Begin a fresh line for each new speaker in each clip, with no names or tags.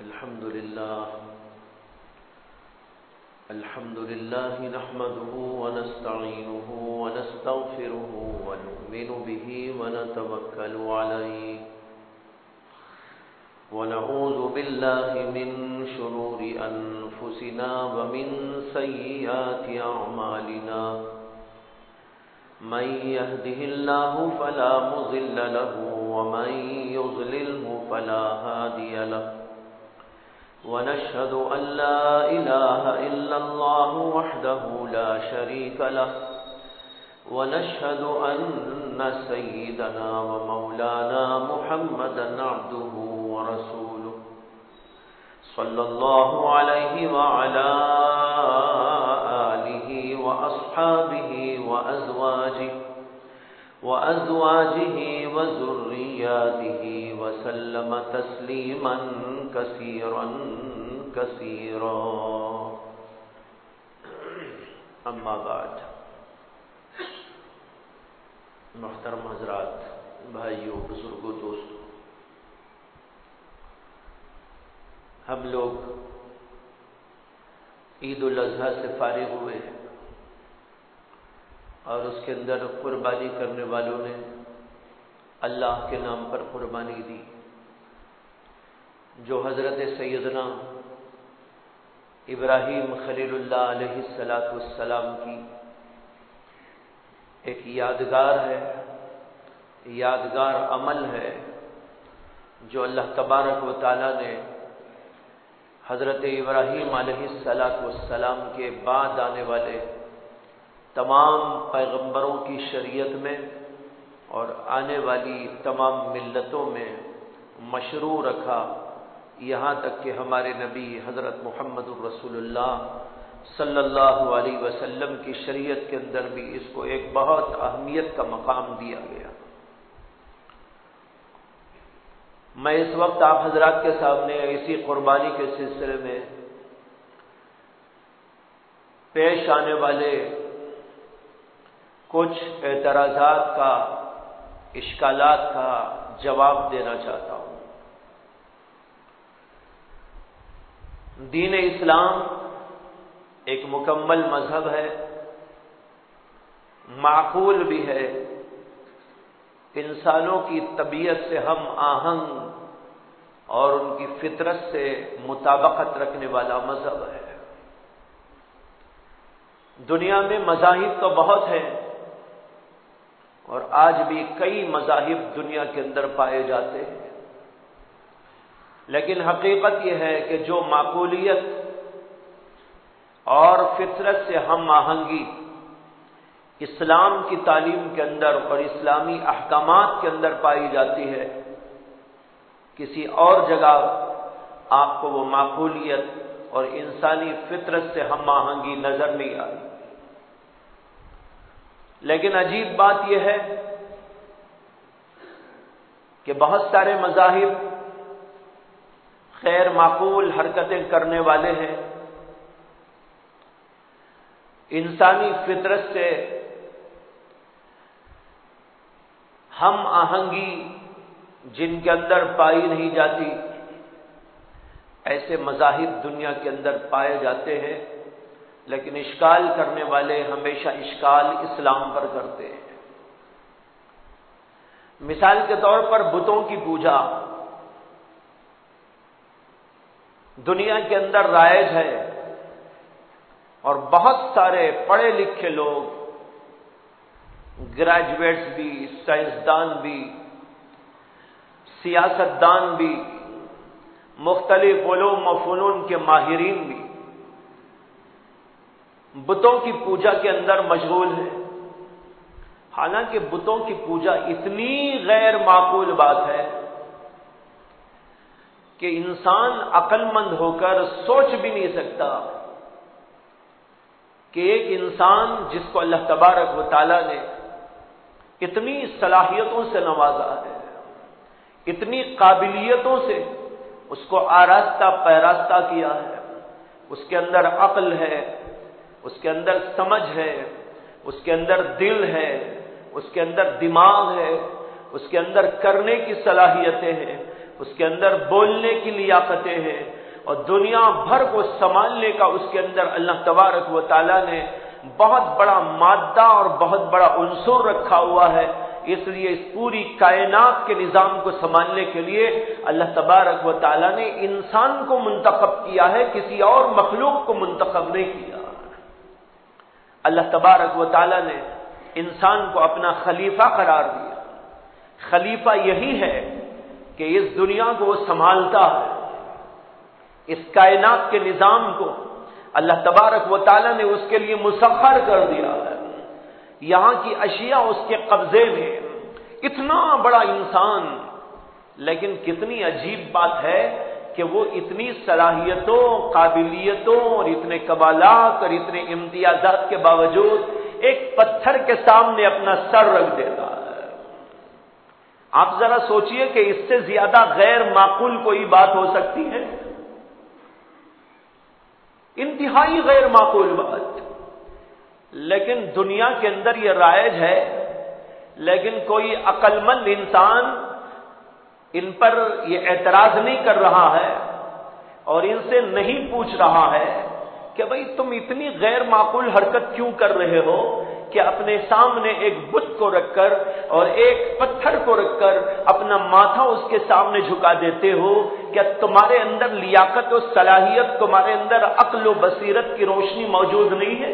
الحمد لله نحمده ونستعينه ونستغفره ونؤمن به ونتوكل عليه ونعوذ بالله من شرور أنفسنا ومن سيئات أعمالنا من يهده الله فلا مضل له ومن يضلله فلا هادي له ونشهد أن لا إله إلا الله وحده لا شريك له ونشهد أن سيدنا ومولانا محمدا عبده ورسوله صلى الله عليه وعلى آله وأصحابه وأزواجه وذرياته وسلم تسليما كثيرا كثيرا اما بعد محترم حضرات، بھائیوں، بزرگوں، دوستوں، ہم لوگ عید الاضحیٰ سے فارغ ہوئے ہیں اور اس کے اندر قربانی کرنے والوں نے اللہ کے نام پر قربانی دی، جو حضرت سیدنا ابراہیم خلیل اللہ علیہ السلام کی ایک یادگار ہے، یادگار عمل ہے جو اللہ تبارک و تعالی نے حضرت ابراہیم علیہ السلام کے بعد آنے والے تمام پیغمبروں کی شریعت میں اور آنے والی تمام ملتوں میں مشروع رکھا، یہاں تک کہ ہمارے نبی حضرت محمد الرسول اللہ صلی اللہ علیہ وسلم کی شریعت کے اندر بھی اس کو ایک بہت اہمیت کا مقام دیا گیا۔ میں اس وقت آپ حضرات کے سامنے اسی قربانی کے سلسلے میں پیش آنے والے کچھ اعتراضات کا، اشکالات کا جواب دینا چاہتا ہوں۔ دین اسلام ایک مکمل مذہب ہے، معقول بھی ہے، انسانوں کی طبیعت سے ہم آہنگ اور ان کی فطرت سے مطابقت رکھنے والا مذہب ہے۔ دنیا میں مذاہب تو بہت ہیں اور آج بھی کئی مذاہب دنیا کے اندر پائے جاتے ہیں، لیکن حقیقت یہ ہے کہ جو معقولیت اور فطرت سے ہم آہنگی اسلام کی تعلیم کے اندر اور اسلامی احکامات کے اندر پائی جاتی ہے، کسی اور جگہ آپ کو وہ معقولیت اور انسانی فطرت سے ہم آہنگی نظر نہیں آئی۔ لیکن عجیب بات یہ ہے کہ بہت سارے مذاہب غیر معقول حرکتیں کرنے والے ہیں، انسانی فطرت سے ہم آہنگی جن کے اندر پائی نہیں جاتی، ایسے مذاہب دنیا کے اندر پائے جاتے ہیں، لیکن اشکال کرنے والے ہمیشہ اشکال اسلام پر کرتے ہیں۔ مثال کے طور پر بتوں کی پوجا دنیا کے اندر رائج ہے اور بہت سارے پڑھے لکھے لوگ، گریجویٹس بھی، سائنسدان بھی، سیاستدان بھی، مختلف علوم و فنون کے ماہرین بھی بتوں کی پوجا کے اندر مشغول ہیں، حالانکہ بتوں کی پوجا اتنی غیر معقول بات ہے کہ انسان عقل مند ہو کر سوچ بھی نہیں سکتا کہ ایک انسان جس کو اللہ تبارک و تعالی نے اتنی صلاحیتوں سے نوازا ہے، اتنی قابلیتوں سے اس کو آراستہ پیراستہ کیا ہے، اس کے اندر عقل ہے، اس کے اندر سمجھ ہے، اس کے اندر دل ہے، اس کے اندر دماغ ہے، اس کے اندر کرنے کی صلاحیتیں ہیں، اس کے اندر بولنے کی لیاقتیں ہیں، اور دنیا بھر کو سنبھالنے کا اس کے اندر اللہ تبارک و تعالیٰ نے بہت بڑا مادہ اور بہت بڑا عنصر رکھا ہوا ہے۔ اس لیے اس پوری کائنات کے نظام کو سنبھالنے کے لیے اللہ تبارک و تعالیٰ نے انسان کو منتخب کیا ہے، کسی اور مخلوق کو منتخب نہیں کیا۔ اللہ تبارک و تعالیٰ نے انسان کو اپنا خلیفہ قرار دیا۔ خلیفہ یہی ہے کہ اس دنیا کو وہ سنبھالتا ہے، اس کائنات کے نظام کو اللہ تبارک و تعالیٰ نے اس کے لیے مسخر کر دیا ہے۔ یہاں کی اشیاء اس کے قبضے میں، اتنا بڑا انسان، لیکن کتنی عجیب بات ہے کہ وہ اتنی صلاحیتوں، قابلیتوں اور اتنے کمالات اور اتنے امتیازات کے باوجود ایک پتھر کے سامنے اپنا سر رکھ دیتا ہے۔ آپ ذرا سوچئے کہ اس سے زیادہ غیر معقول کوئی بات ہو سکتی ہے؟ انتہائی غیر معقول بات، لیکن دنیا کے اندر یہ رائج ہے، لیکن کوئی عقل مند انسان ان پر یہ اعتراض نہیں کر رہا ہے اور ان سے نہیں پوچھ رہا ہے کہ بھئی تم اتنی غیر معقول حرکت کیوں کر رہے ہو کہ اپنے سامنے ایک بت کو رکھ کر اور ایک پتھر کو رکھ کر اپنا ماتھا اس کے سامنے جھکا دیتے ہو؟ کیا تمہارے اندر لیاقت و صلاحیت، تمہارے اندر عقل و بصیرت کی روشنی موجود نہیں ہے؟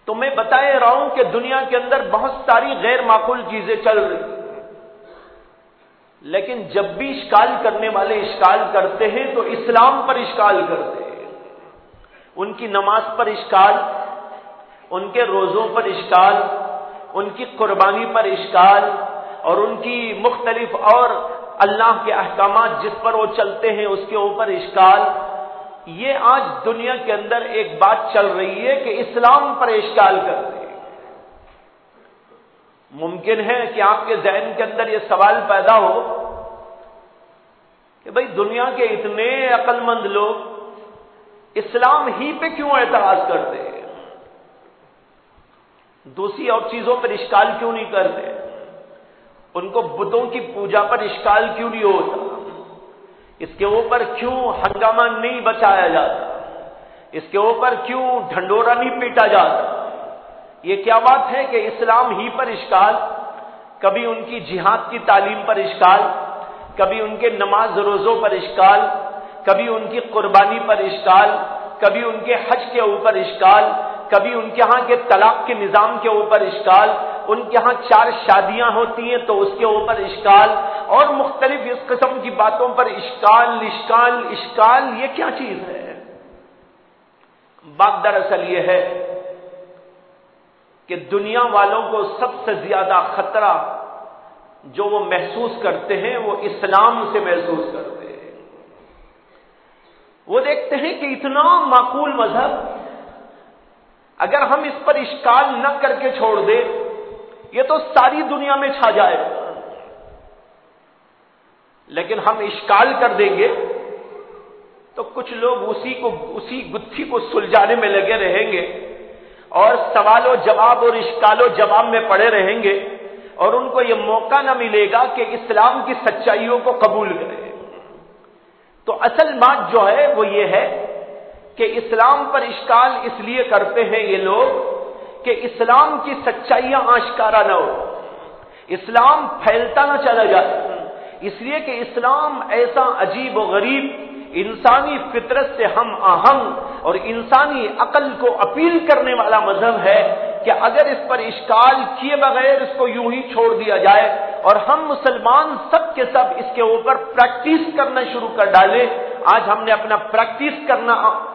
تو میں بتائے رہا ہوں کہ دنیا کے اندر بہت ساری غیر معقول چیزیں چل رہی ہیں، لیکن جب بھی اشکال کرنے والے اشکال کرتے ہیں تو اسلام پر اشکال کرتے ہیں، ان کی نماز پر اشکال، ان کے روزوں پر اشکال، ان کی قربانی پر اشکال، اور ان کی مختلف اور اللہ کے احکامات جس پر وہ چلتے ہیں اس کے اوپر اشکال۔ یہ آج دنیا کے اندر ایک بات چل رہی ہے کہ اسلام پر اشکال کرتے ہیں۔ ممکن ہے کہ آپ کے ذہن کے اندر یہ سوال پیدا ہو کہ بھئی دنیا کے اتنے عقل مند لوگ اسلام ہی پہ کیوں اعتراض کرتے ہیں؟ دوسری اور چیزوں پر اشکال کیوں نہیں کرتے؟ ان کو بتوں کی پوجا پر اشکال کیوں نہیں ہوتا؟ اس کے اوپر کیوں ہنگامہ نہیں بچایا جاتا؟ اس کے اوپر کیوں ڈھنڈورا نہیں پیٹا جاتا؟ یہ کیا بات ہے کہ اسلام ہی پر اشکال؟ کبھی ان کی جہاد کی تعلیم پر اشکال، کبھی ان کے نماز روزوں پر اشکال، کبھی ان کی قربانی پر اشکال، کبھی ان کے حج کے اوپر اشکال، کبھی ان کے ہاں کے طلاق کے نظام کے اوپر اشکال، ان کے ہاں 4 شادیاں ہوتی ہیں تو اس کے اوپر اشکال، اور مختلف اس قسم کی باتوں پر اشکال اشکال اشکال۔ یہ کیا چیز ہے؟ بات دراصل یہ ہے کہ دنیا والوں کو سب سے زیادہ خطرہ جو وہ محسوس کرتے ہیں وہ اسلام سے محسوس کرتے ہیں۔ وہ دیکھتے ہیں کہ اتنا معقول مذہب، اگر ہم اس پر اشکال نہ کر کے چھوڑ دیں یہ تو ساری دنیا میں چھا جائے گا، لیکن ہم اشکال کر دیں گے تو کچھ لوگ اسی گتھی کو سلجھانے میں لگے رہیں گے اور سوال و جواب اور اشکال و جواب میں پڑے رہیں گے، اور ان کو یہ موقع نہ ملے گا کہ اسلام کی سچائیوں کو قبول کریں۔ تو اصل بات جو ہے وہ یہ ہے کہ اسلام پر اشکال اس لیے کرتے ہیں یہ لوگ کہ اسلام کی سچائیاں آشکارا نہ ہو، اسلام پھیلتا نہ چلا جائے، اس لیے کہ اسلام ایسا عجیب و غریب انسانی فطرت سے ہم آہنگ اور انسانی عقل کو اپیل کرنے والا مذہب ہے کہ اگر اس پر اشکال کیے بغیر اس کو یوں ہی چھوڑ دیا جائے اور ہم مسلمان سب کے سب اس کے اوپر پریکٹس کرنا شروع کر ڈالیں۔ آج ہم نے اپنا پریکٹس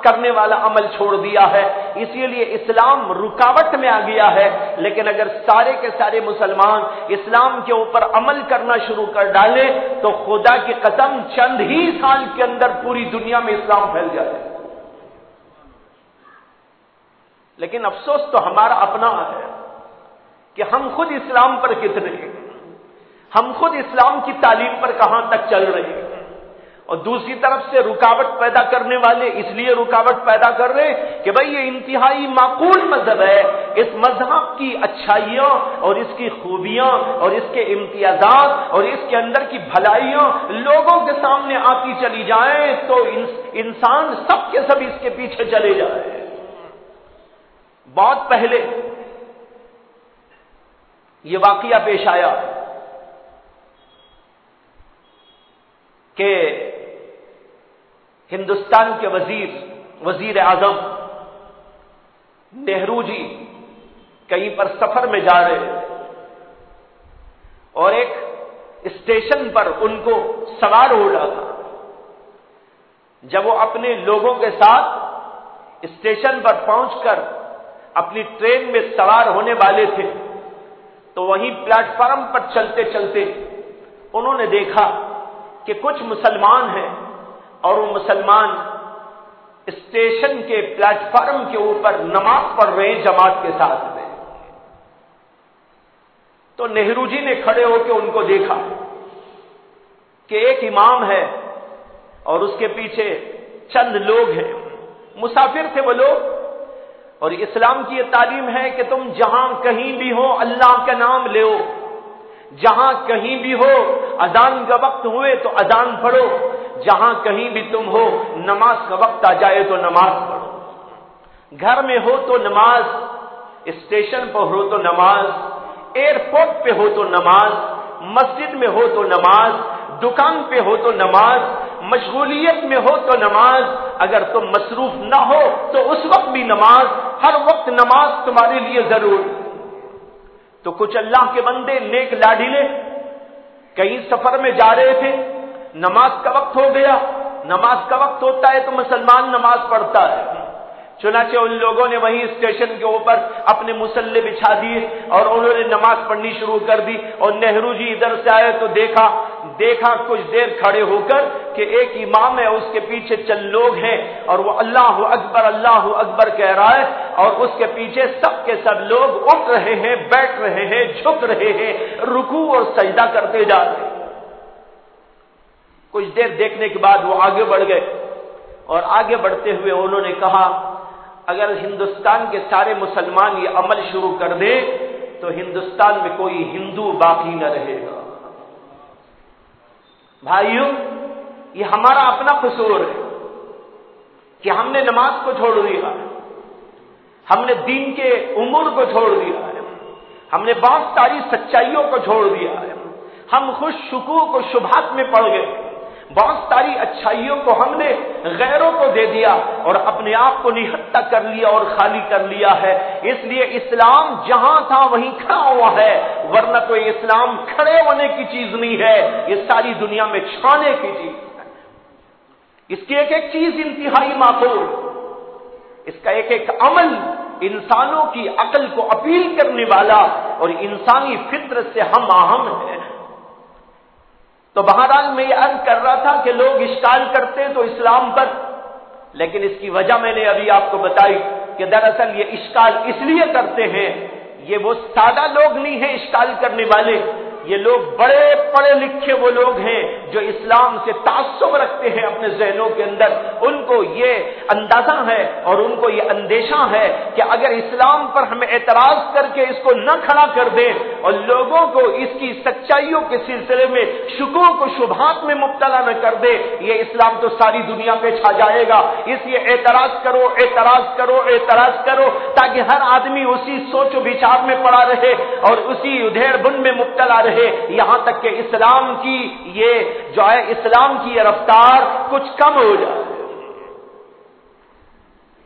کرنے والا عمل چھوڑ دیا ہے، اسی لیے اسلام رکاوٹ میں آ گیا ہے، لیکن اگر سارے کے سارے مسلمان اسلام کے اوپر عمل کرنا شروع کر ڈالیں تو خدا کی قسم چند ہی سال کے اندر پوری دنیا میں اسلام پھیل جائے۔ لیکن افسوس تو ہمارا اپنا ہے کہ ہم خود اسلام پر کتنے ہیں، ہم خود اسلام کی تعلیم پر کہاں تک چل رہے ہیں، اور دوسری طرف سے رکاوٹ پیدا کرنے والے اس لیے رکاوٹ پیدا کر رہے کہ بھئی یہ انتہائی معقول مذہب ہے، اس مذہب کی اچھائیاں اور اس کی خوبیاں اور اس کے امتیازات اور اس کے اندر کی بھلائیاں لوگوں کے سامنے آتی چلی جائیں تو انسان سب کے سب اس کے پیچھے چلے جائے۔ بہت پہلے یہ واقعہ پیش آیا کہ ہندوستان کے وزیر اعظم نہرو جی کہیں پر سفر میں جا رہے اور ایک اسٹیشن پر ان کو سوار ہو رہا تھا۔ جب وہ اپنے لوگوں کے ساتھ اسٹیشن پر پہنچ کر اپنی ٹرین میں سوار ہونے والے تھے تو وہیں پلیٹ فارم پر چلتے چلتے انہوں نے دیکھا کہ کچھ مسلمان ہیں اور وہ مسلمان اسٹیشن کے پلیٹ فارم کے اوپر نماز پڑھ رہے ہیں جماعت کے ساتھ میں۔ تو نہرو جی نے کھڑے ہو کے ان کو دیکھا کہ ایک امام ہے اور اس کے پیچھے چند لوگ ہیں، مسافر تھے وہ لوگ، اور اسلام کی یہ تعلیم ہے کہ تم جہاں کہیں بھی ہو اللہ کا نام لو، جہاں کہیں بھی ہو اذان کا وقت ہوئے تو اذان پڑھو، جہاں کہیں بھی تم ہو نماز کا وقت آ جائے تو نماز پڑھو، گھر میں ہو تو نماز، اسٹیشن پر ہو تو نماز، ایئرپورٹ پہ ہو تو نماز، مسجد میں ہو تو نماز، دکان پہ ہو تو نماز، مشغولیت میں ہو تو نماز، اگر تم مصروف نہ ہو تو اس وقت بھی نماز، ہر وقت نماز تمہارے لیے ضرور۔ تو کچھ اللہ کے بندے نیک لاڈلے کہیں سفر میں جا رہے تھے، نماز کا وقت ہو گیا، نماز کا وقت ہوتا ہے تو مسلمان نماز پڑھتا ہے، چنانچہ ان لوگوں نے وہیں اسٹیشن کے اوپر اپنے مصلے بچھا دیے اور انہوں نے نماز پڑھنی شروع کر دی، اور نہرو جی ادھر سے آئے تو دیکھا کچھ دیر کھڑے ہو کر کہ ایک امام ہے، اس کے پیچھے چند لوگ ہیں اور وہ اللہ اکبر کہہ رہا ہے، اور اس کے پیچھے سب کے سب لوگ اٹھ رہے ہیں، بیٹھ رہے ہیں، جھک رہے ہیں، رکوع اور سجدہ کرتے جا رہے ہیں۔ کچھ دیر دیکھنے کے بعد وہ آگے بڑھ گئے اور آگے بڑھتے ہوئے انہوں نے کہا اگر ہندوستان کے سارے مسلمان یہ عمل شروع کر دیں تو ہندوستان میں کوئی ہندو باقی نہ رہے گا۔ بھائیوں، یہ ہمارا اپنا قصور ہے کہ ہم نے نماز کو چھوڑ دیا ہے، ہم نے دین کے امور کو چھوڑ دیا ہے، ہم نے بہت ساری سچائیوں کو چھوڑ دیا ہے، ہم خوش شکوک و شبہات میں پڑ گئے، بہت ساری اچھائیوں کو ہم نے غیروں کو دے دیا اور اپنے آپ کو نہتہ کر لیا اور خالی کر لیا ہے۔ اس لیے اسلام جہاں تھا وہیں کھڑا ہوا ہے، ورنہ تو اسلام کھڑے ہونے کی چیز نہیں ہے، یہ ساری دنیا میں چھانے کی چیز ہے۔ اس کی ایک ایک چیز انتہائی معقول، اس کا ایک ایک عمل انسانوں کی عقل کو اپیل کرنے والا اور انسانی فطرت سے ہم آہنگ ہے۔ تو بہرحال میں یہ عرض کر رہا تھا کہ لوگ اشکال کرتے ہیں تو اسلام پر، لیکن اس کی وجہ میں نے ابھی آپ کو بتائی کہ دراصل یہ اشکال اس لیے کرتے ہیں، یہ وہ سادہ لوگ نہیں ہیں اشکال کرنے والے، یہ لوگ بڑے پڑھے لکھے وہ لوگ ہیں جو اسلام سے تعصب رکھتے ہیں اپنے ذہنوں کے اندر، ان کو یہ اندازہ ہے اور ان کو یہ اندیشہ ہے کہ اگر اسلام پر ہم اعتراض کر کے اس کو نہ کھڑا کر دیں اور لوگوں کو اس کی سچائیوں کے سلسلے میں شکوک و شبہات میں مبتلا نہ کر دے، یہ اسلام تو ساری دنیا پہ چھا جائے گا۔ اس لیے اعتراض کرو تاکہ ہر آدمی اسی سوچ و بچار میں پڑا رہے اور اسی ادھیڑ بن میں مبتلا رہے، یہاں تک کہ اسلام کی یہ جو ہے اسلام کی یہ رفتار کچھ کم ہو جائے۔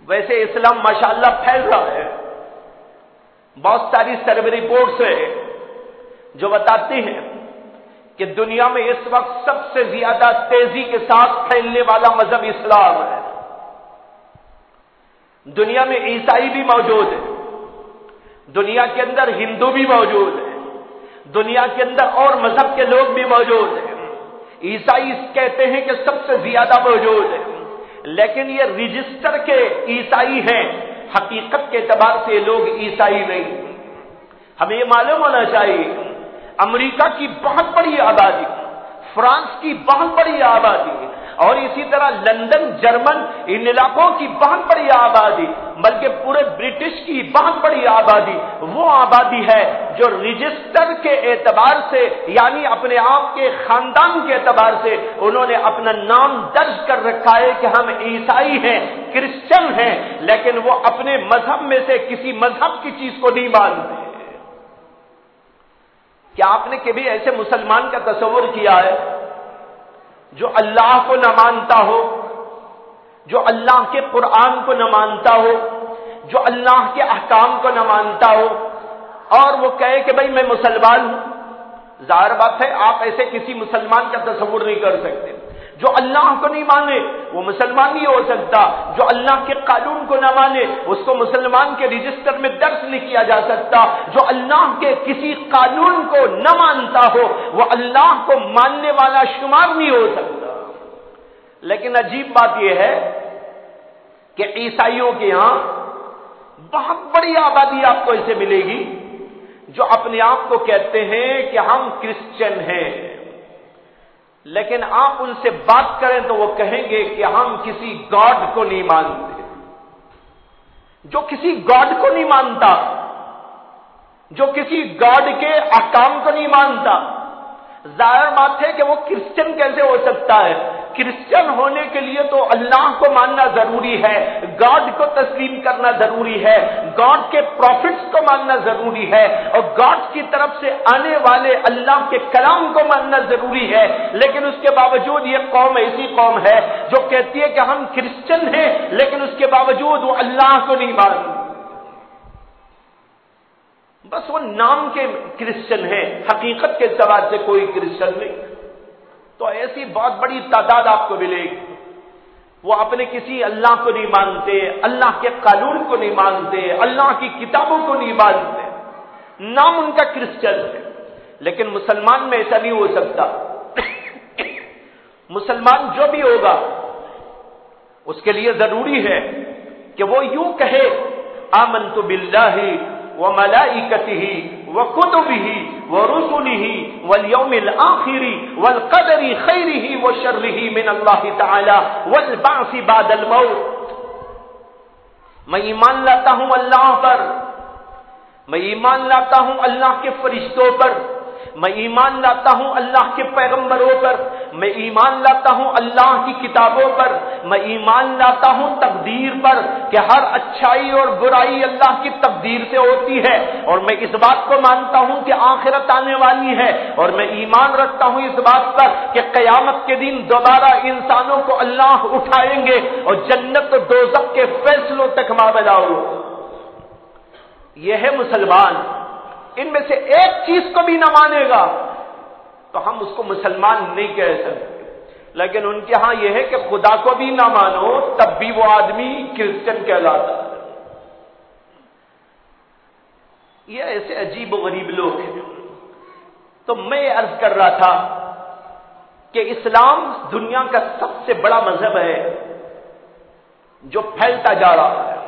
ویسے اسلام ماشاءاللہ پھیل رہا ہے، بہت ساری سروے رپورٹس ہیں جو بتاتی ہیں کہ دنیا میں اس وقت سب سے زیادہ تیزی کے ساتھ پھیلنے والا مذہب اسلام ہے۔ دنیا میں عیسائی بھی موجود ہے، دنیا کے اندر ہندو بھی موجود ہے، دنیا کے اندر اور مذہب کے لوگ بھی موجود ہیں۔ عیسائی کہتے ہیں کہ سب سے زیادہ موجود ہے، لیکن یہ رجسٹر کے عیسائی ہیں، حقیقت کے اعتبار سے لوگ عیسائی نہیں۔ ہمیں یہ معلوم ہونا چاہیے امریکہ کی بہت بڑی آبادی، فرانس کی بہت بڑی آبادی اور اسی طرح لندن، جرمن، ان علاقوں کی بہت بڑی آبادی، بلکہ پورے برٹش کی بہت بڑی آبادی وہ آبادی ہے جو رجسٹر کے اعتبار سے یعنی اپنے آپ کے خاندان کے اعتبار سے انہوں نے اپنا نام درج کر رکھا ہے کہ ہم عیسائی ہیں، کرسچن ہیں، لیکن وہ اپنے مذہب میں سے کسی مذہب کی چیز کو نہیں مانتے۔ کیا آپ نے کبھی ایسے مسلمان کا تصور کیا ہے جو اللہ کو نہ مانتا ہو، جو اللہ کے قرآن کو نہ مانتا ہو، جو اللہ کے احکام کو نہ مانتا ہو، اور وہ کہے کہ بھئی میں مسلمان ہوں؟ ظاہر بات ہے آپ ایسے کسی مسلمان کا تصور نہیں کر سکتے۔ جو اللہ کو نہیں مانے وہ مسلمان نہیں ہو سکتا، جو اللہ کے قانون کو نہ مانے اس کو مسلمان کے رجسٹر میں درج نہیں کیا جا سکتا، جو اللہ کے کسی قانون کو نہ مانتا ہو وہ اللہ کو ماننے والا شمار نہیں ہو سکتا۔ لیکن عجیب بات یہ ہے کہ عیسائیوں کے یہاں بہت بڑی آبادی آپ کو ایسے ملے گی جو اپنے آپ کو کہتے ہیں کہ ہم کرسچن ہیں، لیکن آپ ان سے بات کریں تو وہ کہیں گے کہ ہم کسی گاڈ کو نہیں مانتے۔ جو کسی گاڈ کو نہیں مانتا، جو کسی گاڈ کے احکام کو نہیں مانتا، ظاہر بات ہے کہ وہ کرسچن کیسے ہو سکتا ہے؟ کرسچن ہونے کے لیے تو اللہ کو ماننا ضروری ہے، گاڈ کو تسلیم کرنا ضروری ہے، گاڈ کے پروفٹس کو ماننا ضروری ہے، اور گاڈ کی طرف سے آنے والے اللہ کے کلام کو ماننا ضروری ہے۔ لیکن اس کے باوجود یہ قوم ایسی قوم ہے جو کہتی ہے کہ ہم کرسچن ہیں، لیکن اس کے باوجود وہ اللہ کو نہیں مانتے، بس وہ نام کے کرسچن ہیں، حقیقت کے اعتبار سے کوئی کرسچن نہیں۔ تو ایسی بہت بڑی تعداد آپ کو ملے گی، وہ اپنے کسی اللہ کو نہیں مانتے، اللہ کے قانون کو نہیں مانتے، اللہ کی کتابوں کو نہیں مانتے، نام ان کا کرسچن ہے۔ لیکن مسلمان میں ایسا نہیں ہو سکتا۔ مسلمان جو بھی ہوگا اس کے لیے ضروری ہے کہ وہ یوں کہے آمنت باللہ وملائکتہ وکتبہ ورسلہ والیوم الآخر والقدر خیرہ وشرہ من اللہ تعالی والبعث بعد الموت۔ میں ایمان لاتا ہوں اللہ پر، میں ایمان لاتا ہوں اللہ کے فرشتوں پر، میں ایمان لاتا ہوں اللہ کے پیغمبروں پر، میں ایمان لاتا ہوں اللہ کی کتابوں پر، میں ایمان لاتا ہوں تقدیر پر کہ ہر اچھائی اور برائی اللہ کی تقدیر سے ہوتی ہے، اور میں اس بات کو مانتا ہوں کہ آخرت آنے والی ہے، اور میں ایمان رکھتا ہوں اس بات پر کہ قیامت کے دن دوبارہ انسانوں کو اللہ اٹھائیں گے اور جنت و دوزخ کے فیصلوں تک معاملہ ہو۔ یہ ہے مسلمان۔ ان میں سے ایک چیز کو بھی نہ مانے گا تو ہم اس کو مسلمان نہیں کہہ سکتے۔ لیکن ان کے ہاں یہ ہے کہ خدا کو بھی نہ مانو تب بھی وہ آدمی کرسچن کہلاتا ہے۔ یہ ایسے عجیب و غریب لوگ ہیں۔ تو میں یہ عرض کر رہا تھا کہ اسلام دنیا کا سب سے بڑا مذہب ہے جو پھیلتا جا رہا ہے۔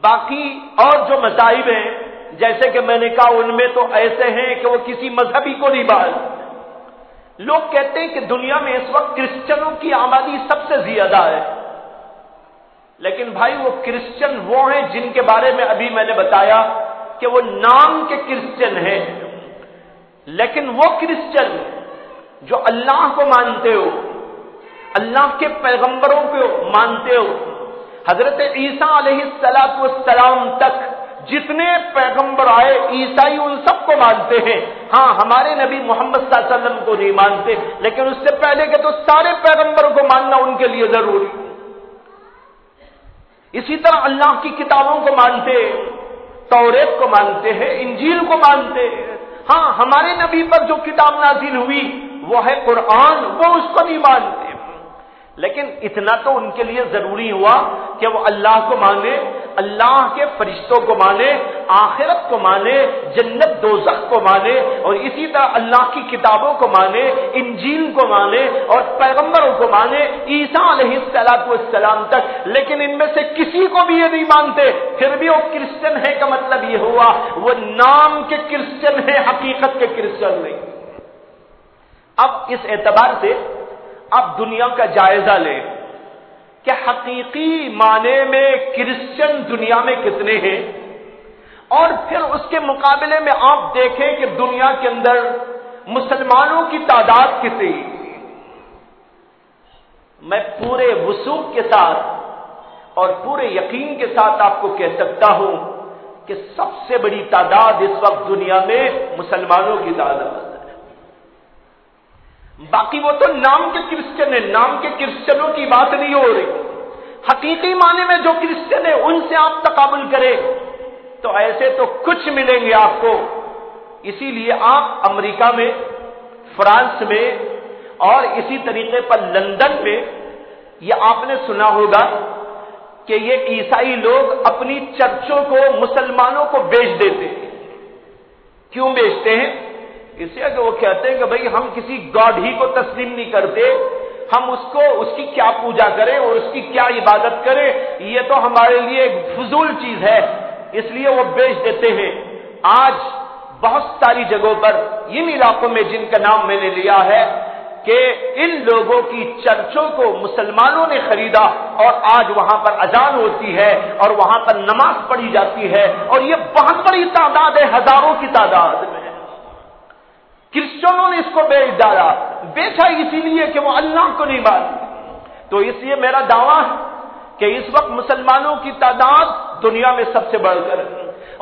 باقی اور جو مذاہب ہیں جیسے کہ میں نے کہا ان میں تو ایسے ہیں کہ وہ کسی مذہبی کو نہیں مانتے۔ لوگ کہتے ہیں کہ دنیا میں اس وقت کرسچنوں کی آبادی سب سے زیادہ ہے، لیکن بھائی وہ کرسچن وہ ہیں جن کے بارے میں ابھی میں نے بتایا کہ وہ نام کے کرسچن ہیں، لیکن وہ کرسچن جو اللہ کو مانتے ہو، اللہ کے پیغمبروں کو مانتے ہو، حضرت عیسیٰ علیہ السلام تک جتنے پیغمبر آئے عیسائی ان سب کو مانتے ہیں۔ ہاں ہمارے نبی محمد صلی اللہ علیہ وسلم کو نہیں مانتے، لیکن اس سے پہلے کہ تو سارے پیغمبروں کو ماننا ان کے لیے ضروری۔ اسی طرح اللہ کی کتابوں کو مانتے، توریت کو مانتے ہیں، انجیل کو مانتے ہیں۔ ہاں ہمارے نبی پر جو کتاب نازل ہوئی وہ ہے قرآن، وہ اس کو نہیں مانتے، لیکن اتنا تو ان کے لیے ضروری ہوا کہ وہ اللہ کو مانے، اللہ کے فرشتوں کو مانے، آخرت کو مانے، جنت دوزخ کو مانے، اور اسی طرح اللہ کی کتابوں کو مانے، انجیل کو مانے اور پیغمبروں کو مانے عیسیٰ علیہ السلام تک۔ لیکن ان میں سے کسی کو بھی یہ نہیں مانتے، پھر بھی وہ کرسچن ہے کا مطلب یہ ہوا وہ نام کے کرسچن ہے، حقیقت کے کرسچن نہیں۔
اب اس اعتبار سے آپ دنیا کا جائزہ لیں کہ حقیقی معنی میں کرسچن دنیا میں کتنے ہیں، اور پھر اس کے مقابلے میں آپ دیکھیں کہ دنیا کے اندر مسلمانوں کی تعداد کتنی۔ میں پورے وثوق کے ساتھ اور پورے یقین کے ساتھ آپ کو کہہ سکتا ہوں کہ سب سے بڑی تعداد اس وقت دنیا میں مسلمانوں کی تعداد ہے۔ باقی وہ تو نام کے کرسچن ہیں، نام کے کرسچنوں کی بات نہیں ہو رہی، حقیقی معنی میں جو کرسچن ہیں ان سے آپ تقابل کریں تو ایسے تو کچھ ملیں گے آپ کو۔ اسی لیے آپ امریکہ میں، فرانس میں اور اسی طریقے پر لندن میں یہ آپ نے سنا ہوگا کہ یہ عیسائی لوگ اپنی چرچوں کو مسلمانوں کو بیچ دیتے ہیں۔ کیوں بیچتے ہیں؟ اس لیے کہ وہ کہتے ہیں کہ بھئی ہم کسی گاڈ ہی کو تسلیم نہیں کرتے، ہم اس کی کیا پوجا کریں اور اس کی کیا عبادت کریں، یہ تو ہمارے لیے ایک فضول چیز ہے، اس لیے وہ بیچ دیتے ہیں۔ آج بہت ساری جگہوں پر، ان علاقوں میں جن کا نام میں نے لیا ہے، کہ ان لوگوں کی چرچوں کو مسلمانوں نے خریدا اور آج وہاں پر اذان ہوتی ہے اور وہاں پر نماز پڑھی جاتی ہے، اور یہ بہت بڑی تعداد ہے، ہزاروں کی تعداد میں۔ کرسچنوں نے اس کو بیچ ڈالا، بیچا اسی لیے کہ وہ اللہ کو نہیں مانتے۔ تو اس لیے میرا دعویٰ ہے کہ اس وقت مسلمانوں کی تعداد دنیا میں سب سے بڑھ کر،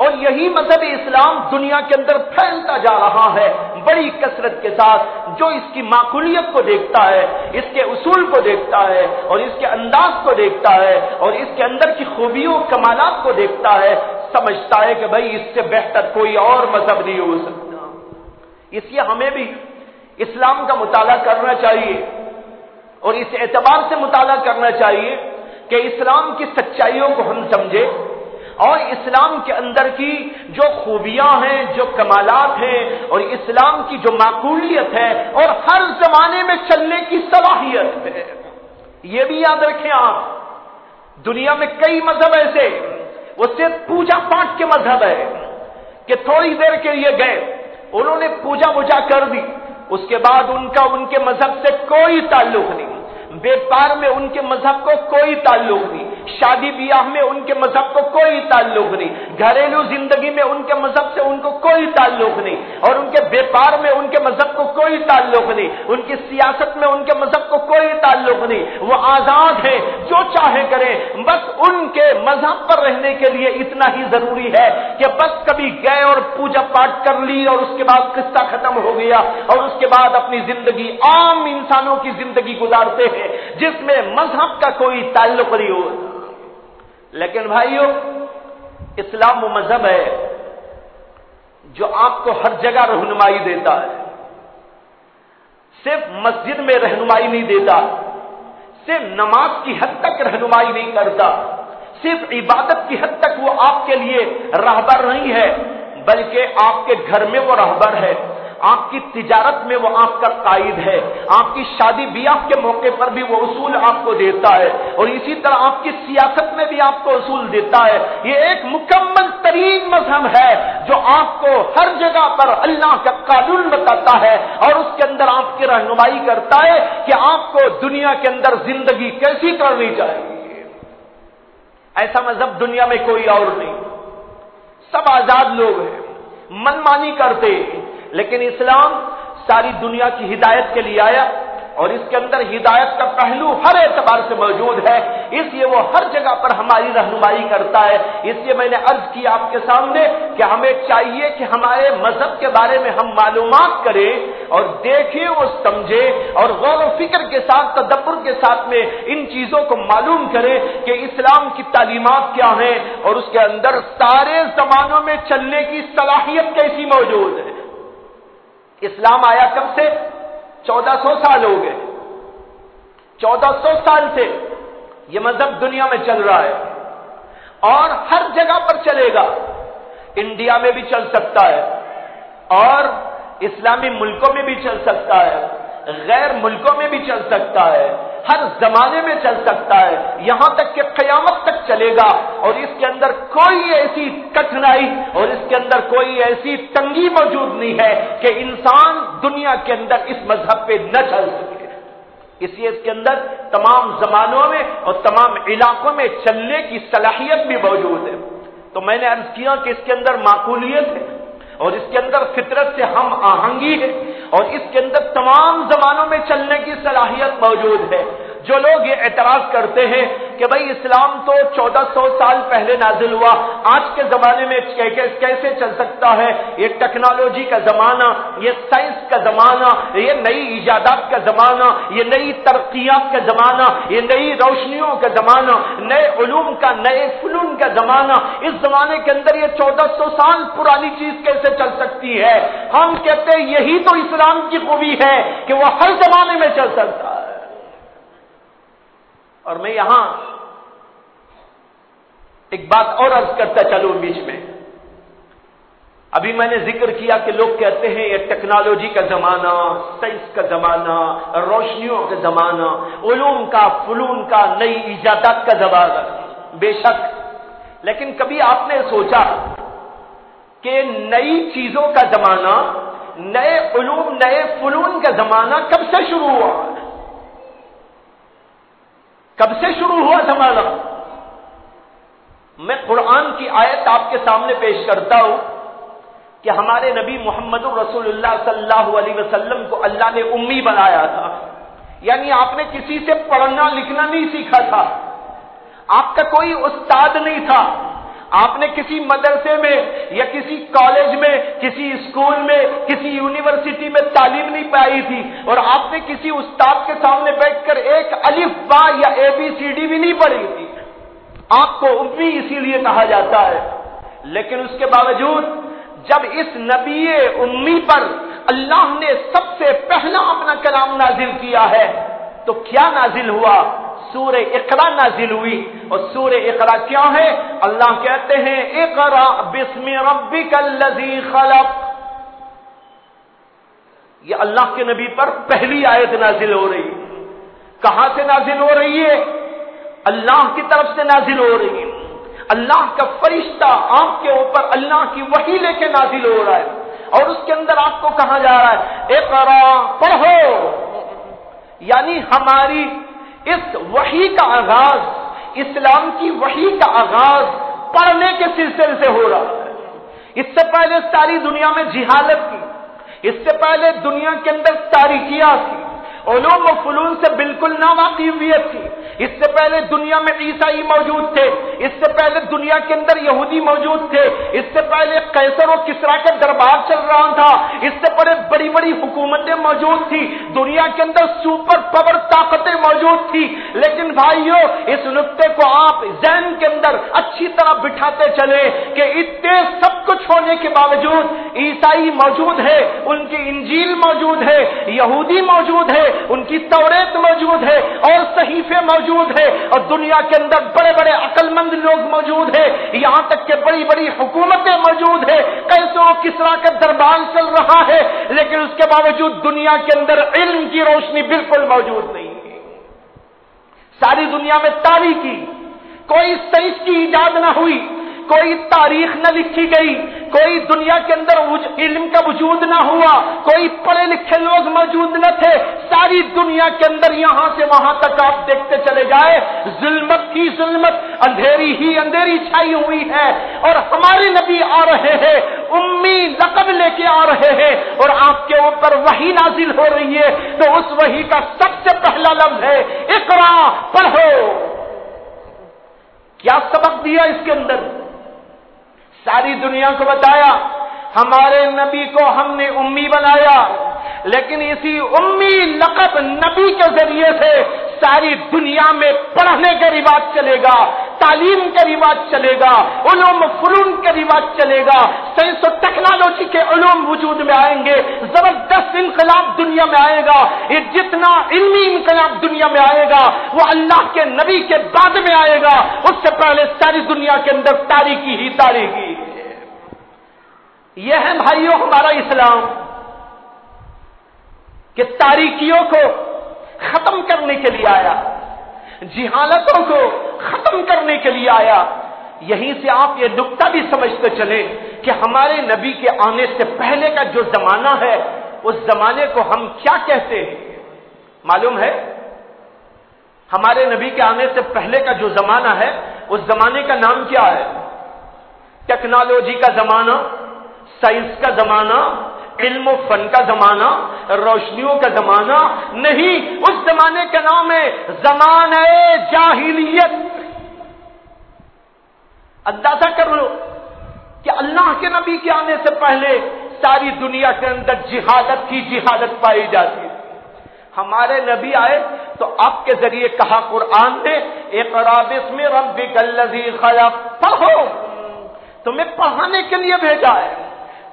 اور یہی مذہب اسلام دنیا کے اندر پھیلتا جا رہا ہے بڑی کثرت کے ساتھ۔ جو اس کی معقولیت کو دیکھتا ہے، اس کے اصول کو دیکھتا ہے اور اس کے انداز کو دیکھتا ہے اور اس کے اندر کی خوبیوں کمالات کو دیکھتا ہے، سمجھتا ہے کہ بھئی اس سے بہتر کوئی اور مذہب نہیں ہو سکتا۔ اس لیے ہمیں بھی اسلام کا مطالعہ کرنا چاہیے اور اس اعتبار سے مطالعہ کرنا چاہیے کہ اسلام کی سچائیوں کو ہم سمجھیں اور اسلام کے اندر کی جو خوبیاں ہیں، جو کمالات ہیں اور اسلام کی جو معقولیت ہے اور ہر زمانے میں چلنے کی صلاحیت ہے۔ یہ بھی یاد رکھیں آپ، دنیا میں کئی مذہب ایسے وہ صرف پوجا پاٹ کے مذہب ہے کہ تھوڑی دیر کے لیے گئے، انہوں نے پوجا وجا کر دی، اس کے بعد ان کے مذہب سے کوئی تعلق نہیں، بیپار میں ان کے مذہب کو کوئی تعلق نہیں، شادی بیاہ میں ان کے مذہب کو کوئی تعلق نہیں، گھریلو زندگی میں ان کے مذہب سے ان کو کوئی تعلق نہیں، اور ان کے بیپار میں ان کے مذہب کو کوئی تعلق نہیں، ان کی سیاست میں ان کے مذہب کو کوئی تعلق نہیں۔ وہ آزاد ہیں، جو چاہے کریں، بس ان کے مذہب پر رہنے کے لیے اتنا ہی ضروری ہے کہ بس کبھی گئے اور پوجا پاٹ کر لی اور اس کے بعد قصہ ختم ہو گیا، اور اس کے بعد اپنی زندگی عام انسانوں کی زندگی گزارتے ہیں جس میں مذہب کا کوئی تعلق نہیں ہو۔ لیکن بھائیو، اسلام وہ مذہب ہے جو آپ کو ہر جگہ رہنمائی دیتا ہے، صرف مسجد میں رہنمائی نہیں دیتا، صرف نماز کی حد تک رہنمائی نہیں کرتا، صرف عبادت کی حد تک وہ آپ کے لیے راہبر نہیں ہے، بلکہ آپ کے گھر میں وہ راہبر ہے، آپ کی تجارت میں وہ آپ کا قائد ہے، آپ کی شادی بیاہ کے موقع پر بھی وہ اصول آپ کو دیتا ہے، اور اسی طرح آپ کی سیاست میں بھی آپ کو اصول دیتا ہے۔ یہ ایک مکمل ترین مذہب ہے جو آپ کو ہر جگہ پر اللہ کا قانون بتاتا ہے اور اس کے اندر آپ کی رہنمائی کرتا ہے کہ آپ کو دنیا کے اندر زندگی کیسی کرنی چاہیے۔ ایسا مذہب دنیا میں کوئی اور نہیں، سب آزاد لوگ ہیں، من مانی کرتے ہیں، لیکن اسلام ساری دنیا کی ہدایت کے لیے آیا اور اس کے اندر ہدایت کا پہلو ہر اعتبار سے موجود ہے، اس لیے وہ ہر جگہ پر ہماری رہنمائی کرتا ہے۔ اس لیے میں نے عرض کی آپ کے سامنے کہ ہمیں چاہیے کہ ہمارے مذہب کے بارے میں ہم معلومات کریں اور دیکھیں اور سمجھیں اور غور و فکر کے ساتھ، تدبر کے ساتھ میں ان چیزوں کو معلوم کریں کہ اسلام کی تعلیمات کیا ہیں اور اس کے اندر سارے زمانوں میں چلنے کی صلاحیت کیسی موجود ہے۔ اسلام آیا کب سے؟ 1400 سال ہو گئے، 1400 سال سے یہ مذہب دنیا میں چل رہا ہے اور ہر جگہ پر چلے گا۔ انڈیا میں بھی چل سکتا ہے اور اسلامی ملکوں میں بھی چل سکتا ہے، غیر ملکوں میں بھی چل سکتا ہے، ہر زمانے میں چل سکتا ہے، یہاں تک کہ قیامت تک چلے گا، اور اس کے اندر کوئی ایسی کٹھنائی اور اس کے اندر کوئی ایسی تنگی موجود نہیں ہے کہ انسان دنیا کے اندر اس مذہب پہ نہ چل سکے۔ اس لیے اس کے اندر تمام زمانوں میں اور تمام علاقوں میں چلنے کی صلاحیت بھی موجود ہے۔ تو میں نے عرض کیا کہ اس کے اندر معقولیت ہے اور اس کے اندر فطرت سے ہم آہنگی ہے، اور اس کے اندر تمام زمانوں میں چلنے کی صلاحیت موجود ہے۔ جو لوگ یہ اعتراض کرتے ہیں کہ بھائی اسلام تو 1400 سال پہلے نازل ہوا، آج کے زمانے میں کیسے چل سکتا ہے؟ یہ ٹیکنالوجی کا زمانہ، یہ سائنس کا زمانہ، یہ نئی ایجادات کا زمانہ، یہ نئی ترقیات کا زمانہ، یہ نئی روشنیوں کا زمانہ، نئے علوم کا، نئے فنون کا زمانہ، اس زمانے کے اندر یہ 1400 سال پرانی چیز کیسے چل سکتی ہے؟ ہم کہتے ہیں یہی تو اسلام کی خوبی ہے کہ وہ ہر زمانے میں چل سکتا ہے۔ اور میں یہاں ایک بات اور عرض کرتا چلوں بیچ میں، ابھی میں نے ذکر کیا کہ لوگ کہتے ہیں یہ ٹیکنالوجی کا زمانہ، سائنس کا زمانہ، روشنیوں کا زمانہ، علوم کا، فنون کا، نئی ایجادات کا زمانہ۔ بے شک، لیکن کبھی آپ نے سوچا کہ نئی چیزوں کا زمانہ، نئے علوم، نئے فنون کا زمانہ کب سے شروع ہوا؟ کب سے شروع ہوا زمانہ؟ میں قرآن کی آیت آپ کے سامنے پیش کرتا ہوں کہ ہمارے نبی محمد رسول اللہ صلی اللہ علیہ وسلم کو اللہ نے امی بنایا تھا، یعنی آپ نے کسی سے پڑھنا لکھنا نہیں سیکھا تھا، آپ کا کوئی استاد نہیں تھا، آپ نے کسی مدرسے میں یا کسی کالج میں، کسی اسکول میں، کسی یونیورسٹی میں تعلیم نہیں پائی تھی، اور آپ نے کسی استاد کے سامنے بیٹھ کر ایک الف با یا ABCD بھی نہیں پڑھی تھی۔ آپ کو امی اسی لیے کہا جاتا ہے، لیکن اس کے باوجود جب اس نبی امی پر اللہ نے سب سے پہلا اپنا کلام نازل کیا ہے تو کیا نازل ہوا؟ سورہ اقرا نازل ہوئی، اور سورہ اقرا کیا ہے؟ اللہ کہتے ہیں اقرا بسم ربک الذی خلق۔ یہ اللہ کے نبی پر پہلی آیت نازل ہو رہی ہے۔ کہاں سے نازل ہو رہی ہے؟ اللہ کی طرف سے نازل ہو رہی ہے۔ اللہ کا فرشتہ آپ کے اوپر اللہ کی وحی لے کے نازل ہو رہا ہے، اور اس کے اندر آپ کو کہا جا رہا ہے اقرا، پڑھو، یعنی ہماری اس وحی کا آغاز، اسلام کی وحی کا آغاز پڑھنے کے سلسلے سے ہو رہا ہے۔ اس سے پہلے ساری دنیا میں جہالت تھی، اس سے پہلے دنیا کے اندر تاریکیاں تھی، علوم و فنون سے بالکل ناواقفیت تھی، اس سے پہلے دنیا میں عیسائی موجود تھے، اس سے پہلے دنیا کے اندر یہودی موجود تھے، اس سے پہلے قیصر و کسریٰ کا دربار چل رہا تھا، اس سے پہلے بڑی بڑی حکومتیں موجود تھی، دنیا کے اندر سپر پاور طاقتیں موجود تھی۔ لیکن بھائیو، اس نقطے کو آپ ذہن کے اندر اچھی طرح بٹھاتے چلے کہ اتنے سب کچھ ہونے کے باوجود عیسائی موجود ہے، ان کی انجیل موجود ہے، یہودی موجود ہے، ان کی توریت موجود ہے، اور صحیفے موجود ہے، اور دنیا کے اندر بڑے بڑے عقل مند لوگ موجود ہیں، یہاں تک کہ بڑی بڑی حکومتیں موجود ہیں، قیصر و کسریٰ کا دربار چل رہا ہے، لیکن اس کے باوجود دنیا کے اندر علم کی روشنی بالکل موجود نہیں ہے۔ ساری دنیا میں تاریکی، کوئی سائنس کی ایجاد نہ ہوئی، کوئی تاریخ نہ لکھی گئی، کوئی دنیا کے اندر علم کا وجود نہ ہوا، کوئی پڑھے لکھے لوگ موجود نہ تھے، ساری دنیا کے اندر یہاں سے وہاں تک آپ دیکھتے چلے جائے، ظلمت ہی ظلمت، اندھیری ہی اندھیری چھائی ہوئی ہے، اور ہمارے نبی آ رہے ہیں، امی لقب لے کے آ رہے ہیں، اور آپ کے اوپر وحی نازل ہو رہی ہے، تو اس وحی کا سب سے پہلا لفظ ہے اقرا، پڑھو۔ کیا سبق دیا اس کے اندر؟ ساری دنیا کو بتایا ہمارے نبی کو ہم نے امی بنایا، لیکن اسی امی لقب نبی کے ذریعے سے ساری دنیا میں پڑھنے کا رواج چلے گا، تعلیم کا رواج چلے گا، علوم و فنون کا رواج چلے گا، سائنس و ٹیکنالوجی کے علوم وجود میں آئیں گے، زبردست انقلاب دنیا میں آئے گا۔ یہ جتنا علمی انقلاب دنیا میں آئے گا وہ اللہ کے نبی کے بعد میں آئے گا، اس سے پہلے ساری دنیا کے اندر تاریکی ہی تاریکی ہے۔ یہ ہے بھائیوں ہمارا اسلام۔ کہ تاریکیوں کو ختم کرنے کے لیے آیا، جہالتوں کو ختم کرنے کے لیے آیا۔ یہیں سے آپ یہ نقطہ بھی سمجھتے چلے کہ ہمارے نبی کے آنے سے پہلے کا جو زمانہ ہے اس زمانے کو ہم کیا کہتے ہیں؟ معلوم ہے ہمارے نبی کے آنے سے پہلے کا جو زمانہ ہے اس زمانے کا نام کیا ہے؟ ٹیکنالوجی کا زمانہ، سائنس کا زمانہ، علم و فن کا زمانہ، روشنیوں کا زمانہ نہیں، اس زمانے کا نام ہے زمانہ جاہلیت۔ اندازہ کر لو کہ اللہ کے نبی کے آنے سے پہلے ساری دنیا کے اندر جہادت کی جہادت پائی جاتی ہے۔ ہمارے نبی آئے تو آپ کے ذریعے کہا قرآن نے اقرأ باسم ربک الذی خلق، پڑھو، تمہیں پڑھانے کے لیے بھیجا ہے،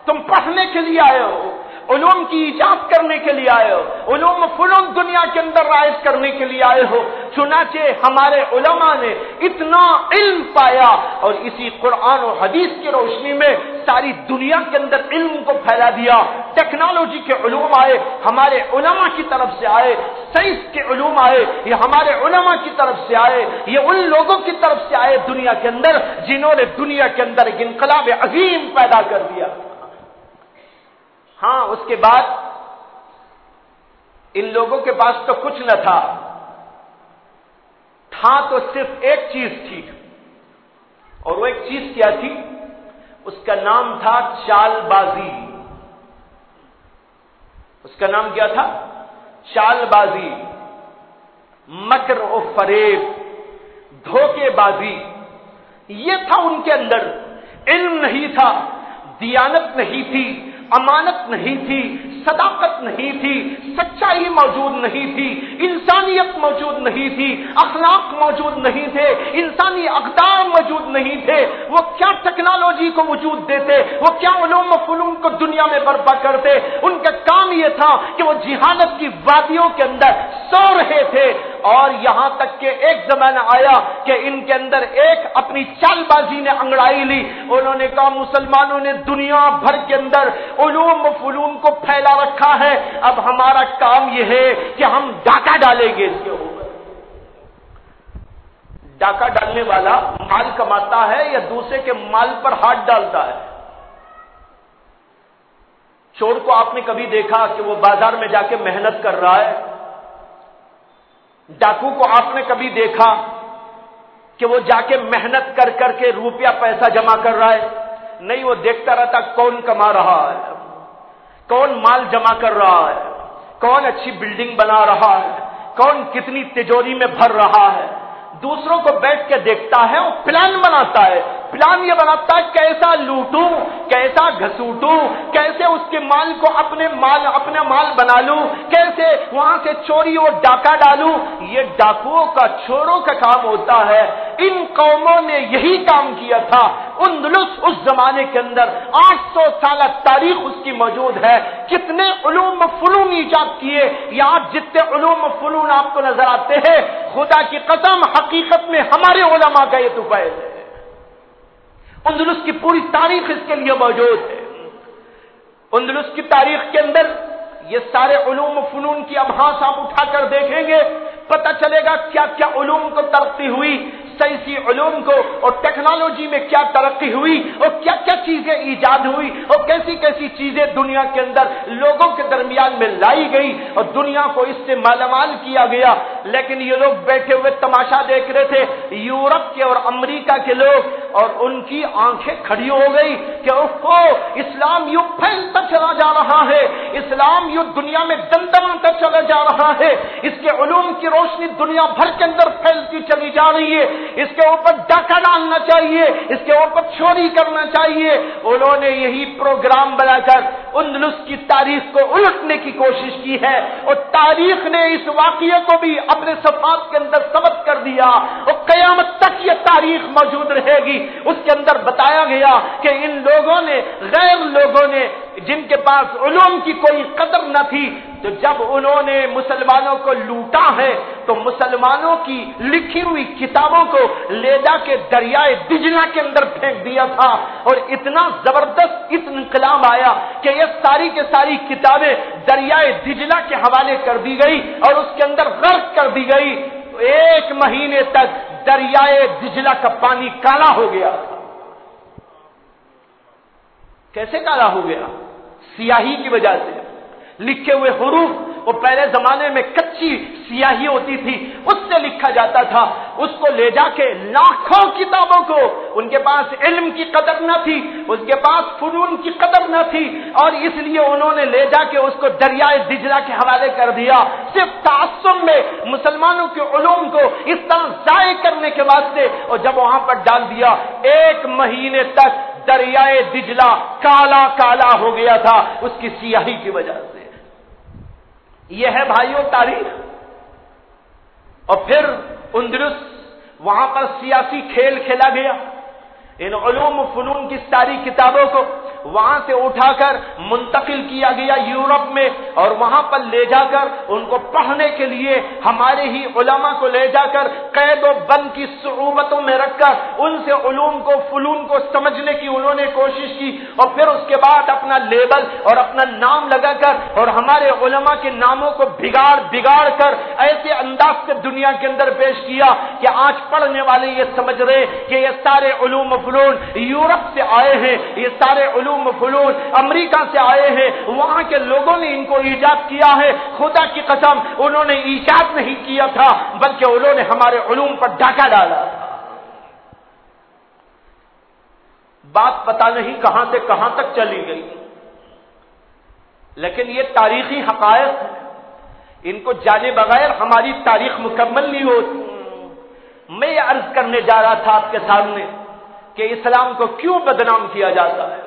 تم پڑھنے کے لیے آئے ہو، علوم کی ایجاد کرنے کے لیے آئے ہو، علوم فنون دنیا کے اندر رائج کرنے کے لیے آئے ہو۔ چنانچہ ہمارے علماء نے اتنا علم پایا اور اسی قرآن و حدیث کی روشنی میں ساری دنیا کے اندر علم کو پھیلا دیا۔ ٹیکنالوجی کے علوم آئے، ہمارے علماء کی طرف سے آئے، سائنس کے علوم آئے، یہ ہمارے علماء کی طرف سے آئے، یہ ان لوگوں کی طرف سے آئے دنیا کے اندر جنہوں نے دنیا کے اندر ایک انقلاب عظیم پیدا کر دیا۔ ہاں، اس کے بعد ان لوگوں کے پاس تو کچھ نہ تھا تو صرف ایک چیز تھی، اور وہ ایک چیز کیا تھی؟ اس کا نام تھا چال بازی۔ اس کا نام کیا تھا؟ چال بازی، مکر و فریب، دھوکے بازی۔ یہ تھا ان کے اندر۔ علم نہیں تھا، دیانت نہیں تھی، امانت نہیں تھی، صداقت نہیں تھی، سچائی موجود نہیں تھی، انسانیت موجود نہیں تھی، اخلاق موجود نہیں تھے، انسانی اقدار موجود نہیں تھے۔ وہ کیا ٹیکنالوجی کو وجود دیتے، وہ کیا علوم و فنون کو دنیا میں برپا کرتے۔ ان کا کام یہ تھا کہ وہ جہالت کی وادیوں کے اندر سو رہے تھے، اور یہاں تک کہ ایک زمانہ آیا کہ ان کے اندر ایک اپنی چال بازی نے انگڑائی لی۔ انہوں نے کہا مسلمانوں نے دنیا بھر کے اندر علوم و فنون کو پھیلا رکھا ہے، اب ہمارا کام یہ ہے کہ ہم ڈاکہ ڈالیں گے اس کے اوپر۔ ڈاکہ ڈالنے والا مال کماتا ہے یا دوسرے کے مال پر ہاتھ ڈالتا ہے؟ چور کو آپ نے کبھی دیکھا کہ وہ بازار میں جا کے محنت کر رہا ہے؟ ڈاکو کو آپ نے کبھی دیکھا کہ وہ جا کے محنت کر کر کے روپیہ پیسہ جمع کر رہا ہے؟ نہیں، وہ دیکھتا رہتا کون کما رہا ہے، کون مال جمع کر رہا ہے، کون اچھی بلڈنگ بنا رہا ہے، کون کتنی تجوری میں بھر رہا ہے۔ دوسروں کو بیٹھ کے دیکھتا ہے، وہ پلان بناتا ہے۔ پلان یہ بناتا ہے کیسا لوٹوں، کیسا گھسوٹوں، کیسے اس کے مال کو اپنا مال بنا لوں، کیسے وہاں سے چوری اور ڈاکہ ڈالوں۔ یہ ڈاکوؤں کا، چوروں کا کام ہوتا ہے۔ ان قوموں نے یہی کام کیا تھا۔ اندلس اس زمانے کے اندر 800 سالہ تاریخ اس کی موجود ہے۔ کتنے علوم و فنون ایجاد کیے، یہاں جتنے علوم و فنون آپ کو نظر آتے ہیں، خدا کی قسم حقیقت میں ہمارے علماء کا یہ تو فیض ہے۔ اندلس کی پوری تاریخ اس کے لیے موجود ہے۔ اندلس کی تاریخ کے اندر یہ سارے علوم و فنون کی ابحاث آپ اٹھا کر دیکھیں گے، پتہ چلے گا کیا کیا علوم کو ترقی ہوئی، سائنسی علوم کو اور ٹیکنالوجی میں کیا ترقی ہوئی، اور کیا کیا چیزیں ایجاد ہوئی، اور کیسی کیسی چیزیں دنیا کے اندر لوگوں کے درمیان میں لائی گئی اور دنیا کو اس سے مالا مال کیا گیا۔ لیکن یہ لوگ بیٹھے ہوئے تماشا دیکھ رہے تھے، یورپ کے اور امریکہ کے لوگ، اور ان کی آنکھیں کھڑی ہو گئی کہ اسلام یوں پھیلتا چلا جا رہا ہے، اسلام یوں دنیا میں دمدماتا چلا جا رہا ہے، اس کے علوم کی روشنی دنیا بھر کے اندر پھیلتی چلی جا رہی ہے، اس کے اوپر ڈاکہ ڈالنا چاہیے، اس کے اوپر چوری کرنا چاہیے۔ انہوں نے یہی پروگرام بنا کر اندلس کی تاریخ کو الٹنے کی کوشش کی ہے، اور تاریخ نے اس واقعے کو بھی اپنے صفحات کے اندر ثبت کر دیا، اور قیامت تک یہ تاریخ موجود رہے گی۔ اس کے اندر بتایا گیا کہ ان لوگوں نے، غیر لوگوں نے جن کے پاس علوم کی کوئی قدر نہ تھی، تو جب انہوں نے مسلمانوں کو لوٹا ہے تو مسلمانوں کی لکھی ہوئی کتابوں کو لے جا کے دریائے دجلہ کے اندر پھینک دیا تھا، اور اتنا زبردست اس انقلاب آیا کہ یہ ساری کے ساری کتابیں دریائے دجلہ کے حوالے کر دی گئی اور اس کے اندر غرق کر دی گئی۔ 1 مہینے تک دریائے دجلہ کا پانی کالا ہو گیا۔ کیسے کالا ہو گیا؟ سیاہی کی وجہ سے۔ لکھے ہوئے حروف، وہ پہلے زمانے میں کچی سیاہی ہوتی تھی، اس سے لکھا جاتا تھا، اس کو لے جا کے لاکھوں کتابوں کو، ان کے پاس علم کی قدر نہ تھی، اس کے پاس فنون کی قدر نہ تھی، اور اس لیے انہوں نے لے جا کے اس کو دریائے دجلہ کے حوالے کر دیا، صرف تعصب میں مسلمانوں کے علوم کو اس طرح ضائع کرنے کے واسطے، اور جب وہاں پر ڈال دیا 1 مہینے تک دریائے دجلہ کالا کالا ہو گیا تھا اس کی سیاہی کی وجہ سے۔ یہ ہے بھائیوں تاریخ۔ اور پھر اندلس، وہاں پر سیاسی کھیل کھیلا گیا، ان علوم و فنون کی ساری کتابوں کو وہاں سے اٹھا کر منتقل کیا گیا یورپ میں، اور وہاں پر لے جا کر ان کو پڑھنے کے لیے ہمارے ہی علماء کو لے جا کر قید و بند کی صعوبتوں میں رکھ کر ان سے علوم کو فنون کو سمجھنے کی انہوں نے کوشش کی، اور پھر اس کے بعد اپنا لیبل اور اپنا نام لگا کر اور ہمارے علماء کے ناموں کو بگاڑ کر ایسے انداز سے دنیا کے اندر پیش کیا کہ آج پڑھنے والے یہ سمجھ رہے کہ یہ سارے علوم و فنون یورپ سے آئے ہیں، یہ سارے علوم و فنون امریکہ سے آئے ہیں، وہاں کے لوگوں نے ان کو ایجاد کیا ہے۔ خدا کی قسم، انہوں نے ایجاد نہیں کیا تھا، بلکہ انہوں نے ہمارے علوم پر ڈاکہ ڈالا تھا۔ بات پتہ نہیں کہاں سے کہاں تک چلی گئی، لیکن یہ تاریخی حقائق ہیں، ان کو جانے بغیر ہماری تاریخ مکمل نہیں ہوتی۔ میں یہ عرض کرنے جا رہا تھا آپ کے سامنے کہ اسلام کو کیوں بدنام کیا جاتا ہے،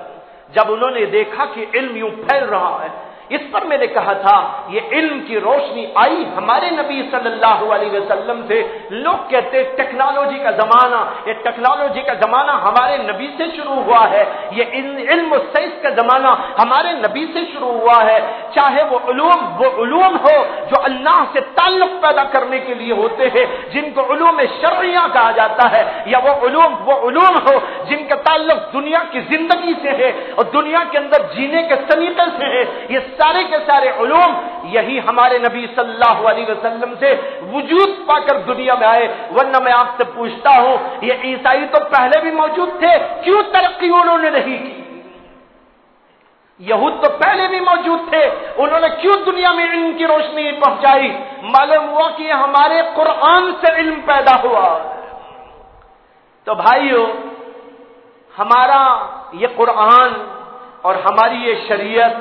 جب انہوں نے دیکھا کہ علم یوں پھیل رہا ہے۔ اس پر میں نے کہا تھا یہ علم کی روشنی آئی ہمارے نبی صلی اللہ علیہ وسلم سے۔ لوگ کہتے ٹیکنالوجی کا زمانہ، یہ ٹیکنالوجی کا زمانہ ہمارے نبی سے شروع ہوا ہے، یہ علم و سائنس کا زمانہ ہمارے نبی سے شروع ہوا ہے۔ چاہے وہ علوم ہو جو اللہ سے تعلق پیدا کرنے کے لیے ہوتے ہیں، جن کو علوم شرعیہ کہا جاتا ہے، یا وہ علوم ہو جن کا تعلق دنیا کی زندگی سے ہے اور دنیا کے اندر جینے کے طریقے سے ہے، یہ سارے کے سارے علوم یہی ہمارے نبی صلی اللہ علیہ وسلم سے وجود پا کر دنیا میں آئے۔ ورنہ میں آپ سے پوچھتا ہوں، یہ عیسائی تو پہلے بھی موجود تھے، کیوں ترقی انہوں نے نہیں کی؟ یہود تو پہلے بھی موجود تھے، انہوں نے کیوں دنیا میں علم کی روشنی پہنچائی؟ معلوم ہوا کہ ہمارے قرآن سے علم پیدا ہوا۔ تو بھائیو، ہمارا یہ قرآن اور ہماری یہ شریعت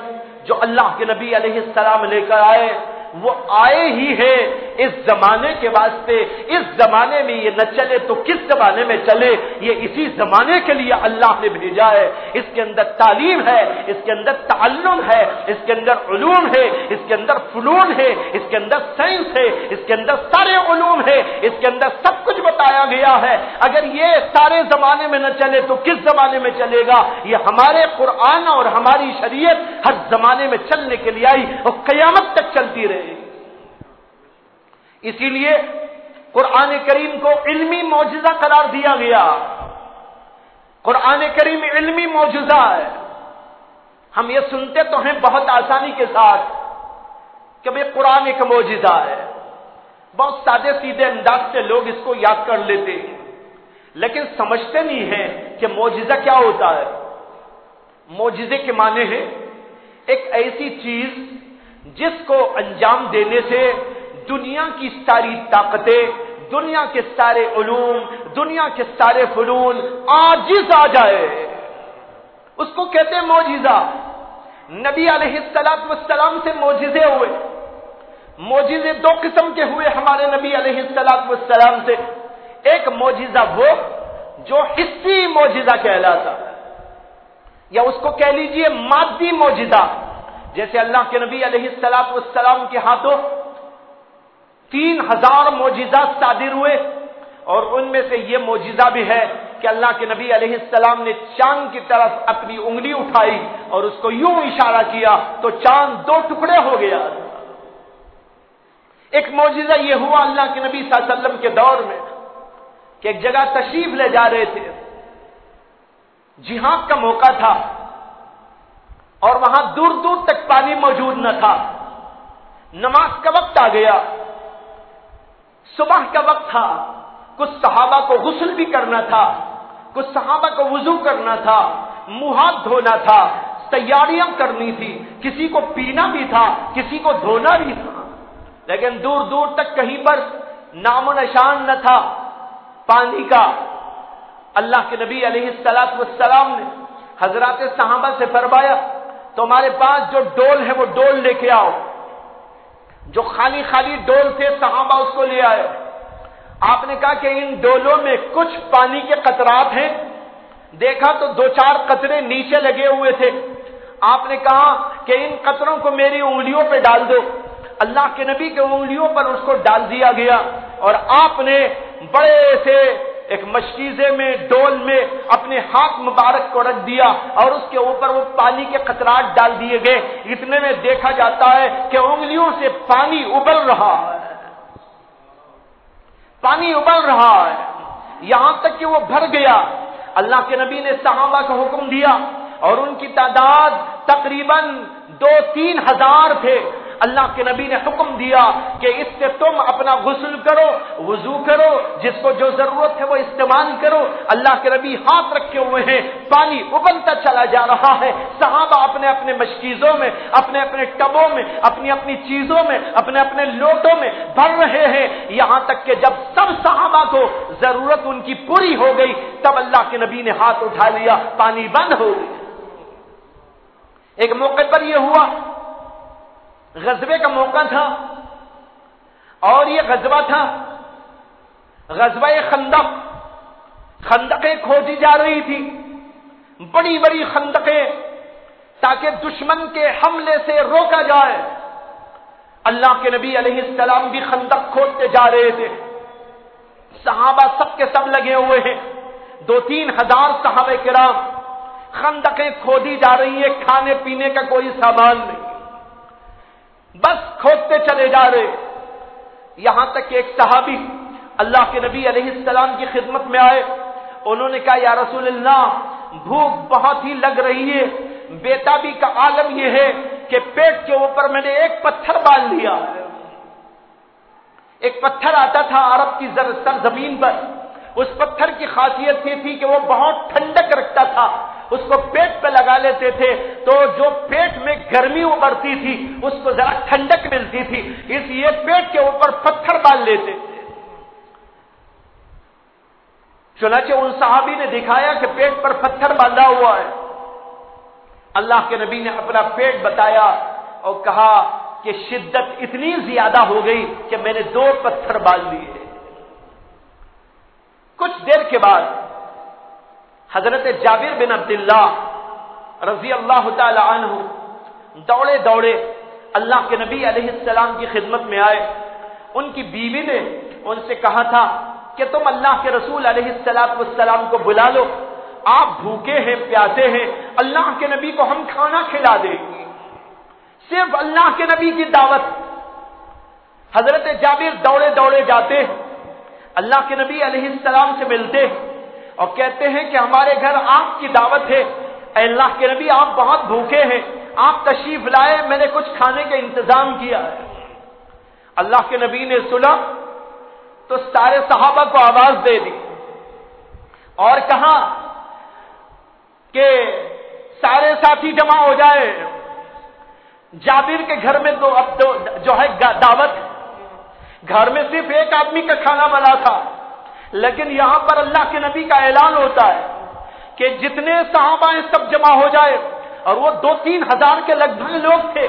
جو اللہ کے نبی علیہ السلام لے کر آئے، وہ آئے ہی ہے اس زمانے کے واسطے۔ اس زمانے میں یہ نہ چلے تو کس زمانے میں چلے؟ یہ اسی زمانے کے لیے اللہ نے بھیجا ہے۔ اس کے اندر تعلیم ہے، اس کے اندر تعلم ہے، اس کے اندر علوم ہے، اس کے اندر فنون ہے، اس کے اندر سائنس ہے، اس کے اندر سارے علوم ہے، اس کے اندر سب کچھ بتایا گیا ہے۔ اگر یہ سارے زمانے میں نہ چلے تو کس زمانے میں چلے گا؟ یہ ہمارے قرآن اور ہماری شریعت ہر زمانے میں چلنے کے لیے آئی اور قیامت تک چلتی رہے۔ اسی لیے قرآن کریم کو علمی معجزہ قرار دیا گیا۔ قرآن کریم علمی معجزہ ہے۔ ہم یہ سنتے تو ہیں بہت آسانی کے ساتھ کہ بھئی قرآن ایک معجزہ ہے، بہت سادے سیدھے انداز سے لوگ اس کو یاد کر لیتے ہیں، لیکن سمجھتے نہیں ہیں کہ معجزہ کیا ہوتا ہے۔ معجزے کے معنی ہے ایک ایسی چیز جس کو انجام دینے سے دنیا کی ساری طاقتیں، دنیا کے سارے علوم، دنیا کے سارے فنون عاجز آ جائے، اس کو کہتے ہیں معجزہ۔ نبی علیہ السلام سے معجزے ہوئے۔ معجزے 2 قسم کے ہوئے ہمارے نبی علیہ السلام سے۔ ایک معجزہ وہ جو حسی معجزہ کہلاتا ہے، یا اس کو کہہ لیجئے مادی معجزہ، جیسے اللہ کے نبی علیہ السلام کے ہاتھوں 3000 معجزات صادر ہوئے، اور ان میں سے یہ معجزہ بھی ہے کہ اللہ کے نبی علیہ السلام نے چاند کی طرف اپنی انگلی اٹھائی اور اس کو یوں اشارہ کیا تو چاند 2 ٹکڑے ہو گیا۔ ایک معجزہ یہ ہوا اللہ کے نبی صلی اللہ علیہ وسلم کے دور میں کہ ایک جگہ تشریف لے جا رہے تھے، جہاد کا موقع تھا اور وہاں دور دور تک پانی موجود نہ تھا۔ نماز کا وقت آ گیا، صبح کا وقت تھا، کچھ صحابہ کو غسل بھی کرنا تھا، کچھ صحابہ کو وضو کرنا تھا، منہ ہاتھ دھونا تھا، تیاریاں کرنی تھی، کسی کو پینا بھی تھا، کسی کو دھونا بھی تھا، لیکن دور دور تک کہیں پر نام و نشان نہ تھا پانی کا۔ اللہ کے نبی علیہ السلام نے حضرات صحابہ سے فرمایا تمہارے پاس جو ڈول ہے وہ ڈول لے کے آؤ۔ جو خالی خالی ڈول تھے صحابہ اس کو لے آئے۔ آپ نے کہا کہ ان ڈولوں میں کچھ پانی کے قطرات ہیں، دیکھا تو 2-4 قطرے نیچے لگے ہوئے تھے۔ آپ نے کہا کہ ان قطروں کو میری انگلیوں پہ ڈال دو۔ اللہ کے نبی کے انگلیوں پر اس کو ڈال دیا گیا اور آپ نے بڑے سے ایک مشکیزے میں ڈول میں اپنے ہاتھ مبارک کو رکھ دیا اور اس کے اوپر وہ پانی کے قطرات ڈال دیے گئے۔ اتنے میں دیکھا جاتا ہے کہ انگلیوں سے پانی ابل رہا ہے، پانی ابل رہا ہے، یہاں تک کہ وہ بھر گیا۔ اللہ کے نبی نے صحابہ کو حکم دیا اور ان کی تعداد تقریباً 2-3 ہزار تھے۔ اللہ کے نبی نے حکم دیا کہ اس سے تم اپنا غسل کرو، وضو کرو، جس کو جو ضرورت ہے وہ استعمال کرو۔ اللہ کے نبی ہاتھ رکھے ہوئے ہیں، پانی ابلتا چلا جا رہا ہے، صحابہ اپنے اپنے مشکیزوں میں، اپنے اپنے ٹبوں میں، اپنی اپنی چیزوں میں، اپنے اپنے لوٹوں میں بھر رہے ہیں، یہاں تک کہ جب سب صحابہ کو ضرورت ان کی پوری ہو گئی تب اللہ کے نبی نے ہاتھ اٹھا لیا، پانی بند ہو گیا۔ ایک موقع پر یہ ہوا، غزوے کا موقع تھا اور یہ غزوہ تھا غزوہ خندق۔ خندقیں کھودی جا رہی تھی، بڑی بڑی خندقیں، تاکہ دشمن کے حملے سے روکا جائے۔ اللہ کے نبی علیہ السلام بھی خندق کھودتے جا رہے تھے، صحابہ سب کے سب لگے ہوئے ہیں، 2-3 ہزار صحابہ کرام، خندقیں کھودی جا رہی ہیں، کھانے پینے کا کوئی سامان نہیں، بس کھودتے چلے جا رہے۔ یہاں تک کہ ایک صحابی اللہ کے نبی علیہ السلام کی خدمت میں آئے، انہوں نے کہا یا رسول اللہ بھوک بہت ہی لگ رہی ہے، بیتابی کا عالم یہ ہے کہ پیٹ کے اوپر میں نے ایک پتھر باندھ لیا۔ ایک پتھر آتا تھا عرب کی سرزمین پر، اس پتھر کی خاصیت یہ تھی کہ وہ بہت ٹھنڈک رکھتا تھا، اس کو پیٹ پہ لگا لیتے تھے تو جو پیٹ میں گرمی ابھرتی تھی اس کو ذرا ٹھنڈک ملتی تھی، اس لیے پیٹ کے اوپر پتھر باندھ لیتے تھے۔ چنانچہ ان صحابی نے دکھایا کہ پیٹ پر پتھر باندھا ہوا ہے۔ اللہ کے نبی نے اپنا پیٹ بتایا اور کہا کہ شدت اتنی زیادہ ہو گئی کہ میں نے 2 پتھر باندھ لیے۔ کچھ دیر کے بعد حضرت جابر بن عبداللہ رضی اللہ تعالی عنہ دوڑے دوڑے اللہ کے نبی علیہ السلام کی خدمت میں آئے۔ ان کی بیوی نے ان سے کہا تھا کہ تم اللہ کے رسول علیہ السلام کو بلا لو، آپ بھوکے ہیں، پیاسے ہیں، اللہ کے نبی کو ہم کھانا کھلا دیں گے، صرف اللہ کے نبی کی دعوت۔ حضرت جابر دوڑے دوڑے جاتے، اللہ کے نبی علیہ السلام سے ملتے اور کہتے ہیں کہ ہمارے گھر آپ کی دعوت ہے، اے اللہ کے نبی آپ بہت بھوکے ہیں، آپ تشریف لائے، میں نے کچھ کھانے کا انتظام کیا ہے۔ اللہ کے نبی نے سنا تو سارے صحابہ کو آواز دے دی اور کہا کہ سارے ساتھی جمع ہو جائے، جابر کے گھر میں تو اب تو جو ہے دعوت، گھر میں صرف ایک آدمی کا کھانا بنا تھا، لیکن یہاں پر اللہ کے نبی کا اعلان ہوتا ہے کہ جتنے صحابہ ہیں سب جمع ہو جائے، اور وہ 2-3 ہزار کے لگ بھگ لوگ تھے۔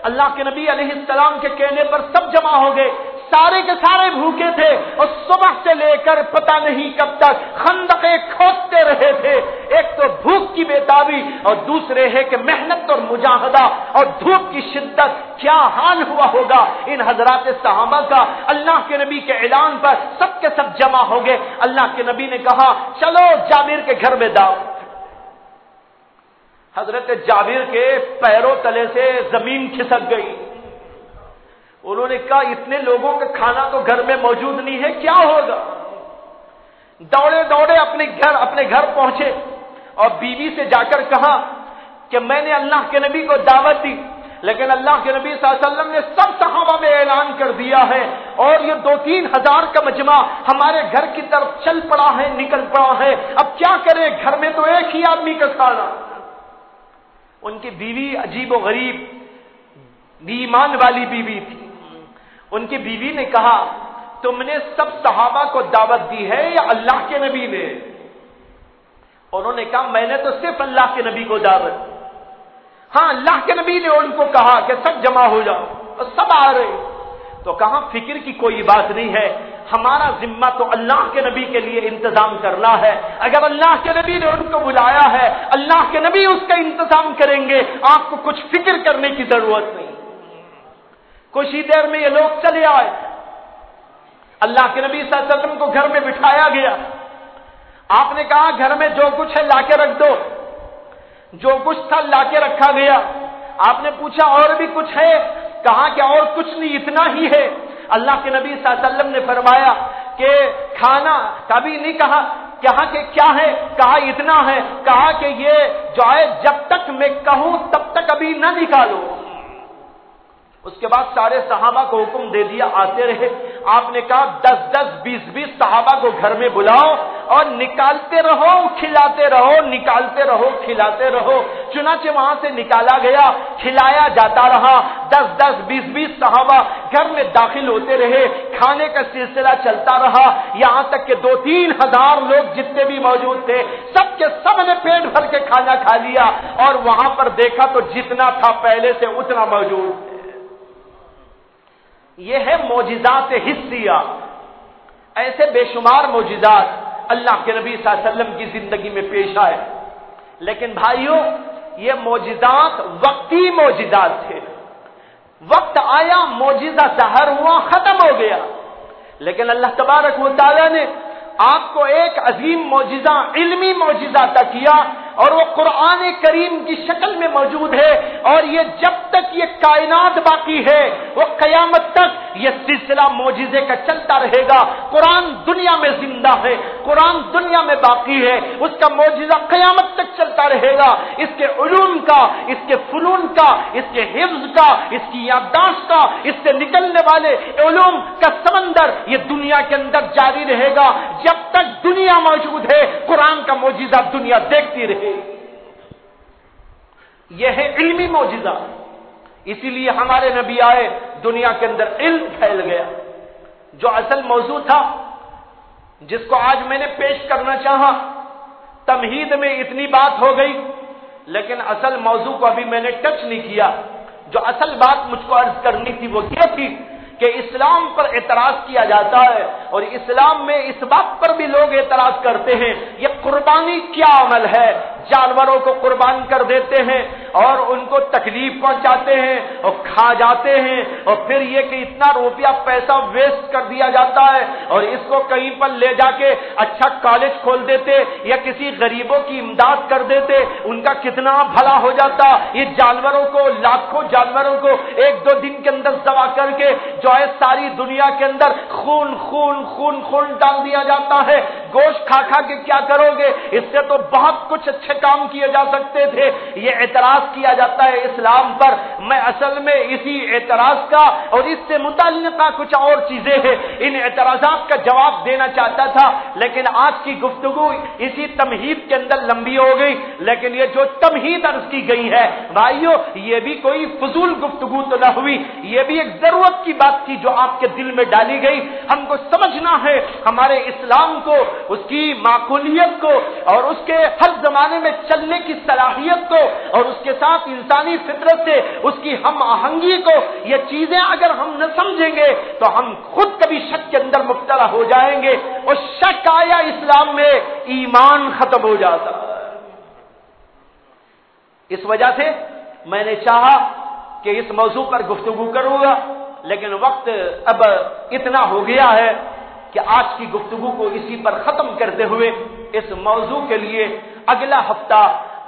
اللہ کے نبی علیہ السلام کے کہنے پر سب جمع ہو گئے، سارے کے سارے بھوکے تھے اور صبح سے لے کر پتہ نہیں کب تک خندقیں کھودتے رہے تھے. ایک تو بھوک کی بیتابی اور دوسرے ہے کہ محنت اور مجاہدہ اور دھوپ کی شدت. کیا حال ہوا ہوگا ان حضرات صحابہ کا. اللہ کے نبی کے اعلان پر سب کے سب جمع ہو گئے. اللہ کے نبی نے کہا چلو جابر کے گھر میں دعوت. حضرت جابر کے پیروں تلے سے زمین کھسک گئی. انہوں نے کہا اتنے لوگوں کا کھانا تو گھر میں موجود نہیں ہے, کیا ہوگا. دوڑے دوڑے اپنے گھر پہنچے اور بیوی سے جا کر کہا کہ میں نے اللہ کے نبی کو دعوت دی, لیکن اللہ کے نبی صلی اللہ علیہ وسلم نے سب صحابہ میں اعلان کر دیا ہے اور یہ 2-3 ہزار کا مجمع ہمارے گھر کی طرف چل پڑا ہے, نکل پڑا ہے. اب کیا کریں, گھر میں تو ایک ہی آدمی کا کھانا. ان کی بیوی عجیب و غریب ایمان والی بیوی تھی. ان کی بیوی نے کہا تم نے سب صحابہ کو دعوت دی ہے یا اللہ کے نبی نے؟ انہوں نے کہا میں نے تو صرف اللہ کے نبی کو دعوت. ہاں اللہ کے نبی نے ان کو کہا کہ سب جمع ہو جاؤ اور سب آ رہے. تو کہاں فکر کی کوئی بات نہیں ہے, ہمارا ذمہ تو اللہ کے نبی کے لیے انتظام کرنا ہے. اگر اللہ کے نبی نے ان کو بلایا ہے اللہ کے نبی اس کا انتظام کریں گے, آپ کو کچھ فکر کرنے کی ضرورت نہیں. کچھ ہی دیر میں یہ لوگ چلے آئے. اللہ کے نبی صلی اللہ علیہ وسلم کو گھر میں بٹھایا گیا. آپ نے کہا گھر میں جو کچھ ہے لا کے رکھ دو. جو کچھ تھا لا کے رکھا گیا. آپ نے پوچھا اور بھی کچھ ہے؟ کہا کہ اور کچھ نہیں, اتنا ہی ہے. اللہ کے نبی صلی اللہ علیہ وسلم نے فرمایا کہ کھانا کبھی نہیں کہا کہ کیا ہے, کہا اتنا ہے. کہا کہ یہ جو ہے جب تک میں کہوں تب تک ابھی نہ نکالو. اس کے بعد سارے صحابہ کو حکم دے دیا آتے رہے. آپ نے کہا 10-10, 20-20 صحابہ کو گھر میں بلاؤ اور نکالتے رہو کھلاتے رہو, نکالتے رہو کھلاتے رہو. چنانچہ وہاں سے نکالا گیا, کھلایا جاتا رہا. 10-10, 20-20 صحابہ گھر میں داخل ہوتے رہے. کھانے کا سلسلہ چلتا رہا یہاں تک کہ 2-3 ہزار لوگ جتنے بھی موجود تھے سب کے سب نے پیٹ بھر کے کھانا کھا لیا. اور وہاں پر دیکھا تو جتنا تھا پہلے سے اتنا موجود ہے. یہ ہے معجزات حسیہ. ایسے بے شمار معجزات اللہ کے نبی صلی اللہ علیہ وسلم کی زندگی میں پیش آئے. لیکن بھائیوں یہ معجزات وقتی معجزات تھے. وقت آیا معجزہ ظاہر ہوا ختم ہو گیا. لیکن اللہ تبارک و تعالی نے آپ کو ایک عظیم معجزہ, علمی معجزہ عطا کیا اور وہ قرآن کریم کی شکل میں موجود ہے. اور یہ جب تک یہ کائنات باقی ہے وہ قیامت تک یہ سلسلہ معجزے کا چلتا رہے گا. قرآن دنیا میں زندہ ہے, قرآن دنیا میں باقی ہے, اس کا معجزہ قیامت تک چلتا رہے گا. اس کے علوم کا, اس کے فنون کا, اس کے حفظ کا, اس کی یادداشت کا, اس سے نکلنے والے علوم کا سمندر یہ دنیا کے اندر جاری رہے گا. جب تک دنیا موجود ہے قرآن کا معجزہ دنیا دیکھتی رہے. یہ ہے علمی معجزہ. اسی لیے ہمارے نبی آئے, دنیا کے اندر علم پھیل گیا. جو اصل موضوع تھا جس کو آج میں نے پیش کرنا چاہا, تمہید میں اتنی بات ہو گئی لیکن اصل موضوع کو ابھی میں نے ٹچ نہیں کیا. جو اصل بات مجھ کو عرض کرنی تھی وہ یہ تھی کہ اسلام پر اعتراض کیا جاتا ہے اور اسلام میں اس بات پر بھی لوگ اعتراض کرتے ہیں یہ قربانی کیا عمل ہے. جانوروں کو قربان کر دیتے ہیں اور ان کو تکلیف پہنچاتے ہیں اور کھا جاتے ہیں, اور پھر یہ کہ اتنا روپیہ پیسہ ویسٹ کر دیا جاتا ہے اور اس کو کہیں پر لے جا کے اچھا کالج کھول دیتے یا کسی غریبوں کی امداد کر دیتے, ان کا کتنا بھلا ہو جاتا. یہ جانوروں کو, لاکھوں جانوروں کو 1-2 دن کے اندر ذبح کر کے جو ہے ساری دنیا کے اندر خون خون خون خون ڈال دیا جاتا ہے. گوشت کھا کھا کے کیا کرو گے, اس سے تو بہت کچھ اچھے کام کیے جا سکتے تھے. یہ اعتراض کیا جاتا ہے اسلام پر. میں اصل میں اسی اعتراض کا اور اس سے متعلقہ کچھ اور چیزیں ہیں ان اعتراضات کا جواب دینا چاہتا تھا, لیکن آج کی گفتگو اسی تمہید کے اندر لمبی ہو گئی. لیکن یہ جو تمہید عرض کی گئی ہے بھائیو, یہ بھی کوئی فضول گفتگو تو نہ ہوئی, یہ بھی ایک ضرورت کی بات تھی جو آپ کے دل میں ڈالی گئی. ہم کو سمجھنا ہے ہمارے اسلام کو اس کی معقولیت کو اور اس کے ہر زمانے میں چلنے کی صلاحیت کو اور اس کے ساتھ انسانی فطرت سے اس کی ہم آہنگی کو، یہ چیزیں اگر ہم نہ سمجھیں گے تو ہم خود کبھی شک کے اندر مبتلا ہو جائیں گے، اور شک آیا اسلام میں ایمان ختم ہو جاتا ہے۔ اس وجہ سے میں نے چاہا کہ اس موضوع پر گفتگو کروں گا، لیکن وقت اب اتنا ہو گیا ہے کہ آج کی گفتگو کو اسی پر ختم کرتے ہوئے اس موضوع کے لیے اگلا ہفتہ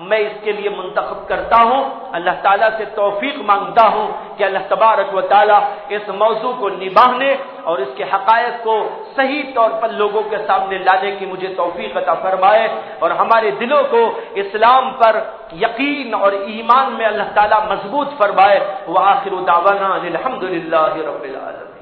میں اس کے لیے منتخب کرتا ہوں۔ اللہ تعالیٰ سے توفیق مانگتا ہوں کہ اللہ تبارک و تعالیٰ اس موضوع کو نبھانے اور اس کے حقائق کو صحیح طور پر لوگوں کے سامنے لانے کی مجھے توفیق عطا فرمائے، اور ہمارے دلوں کو اسلام پر یقین اور ایمان میں اللہ تعالیٰ مضبوط فرمائے۔ وآخر دعوانا الحمدللہ رب العالمین۔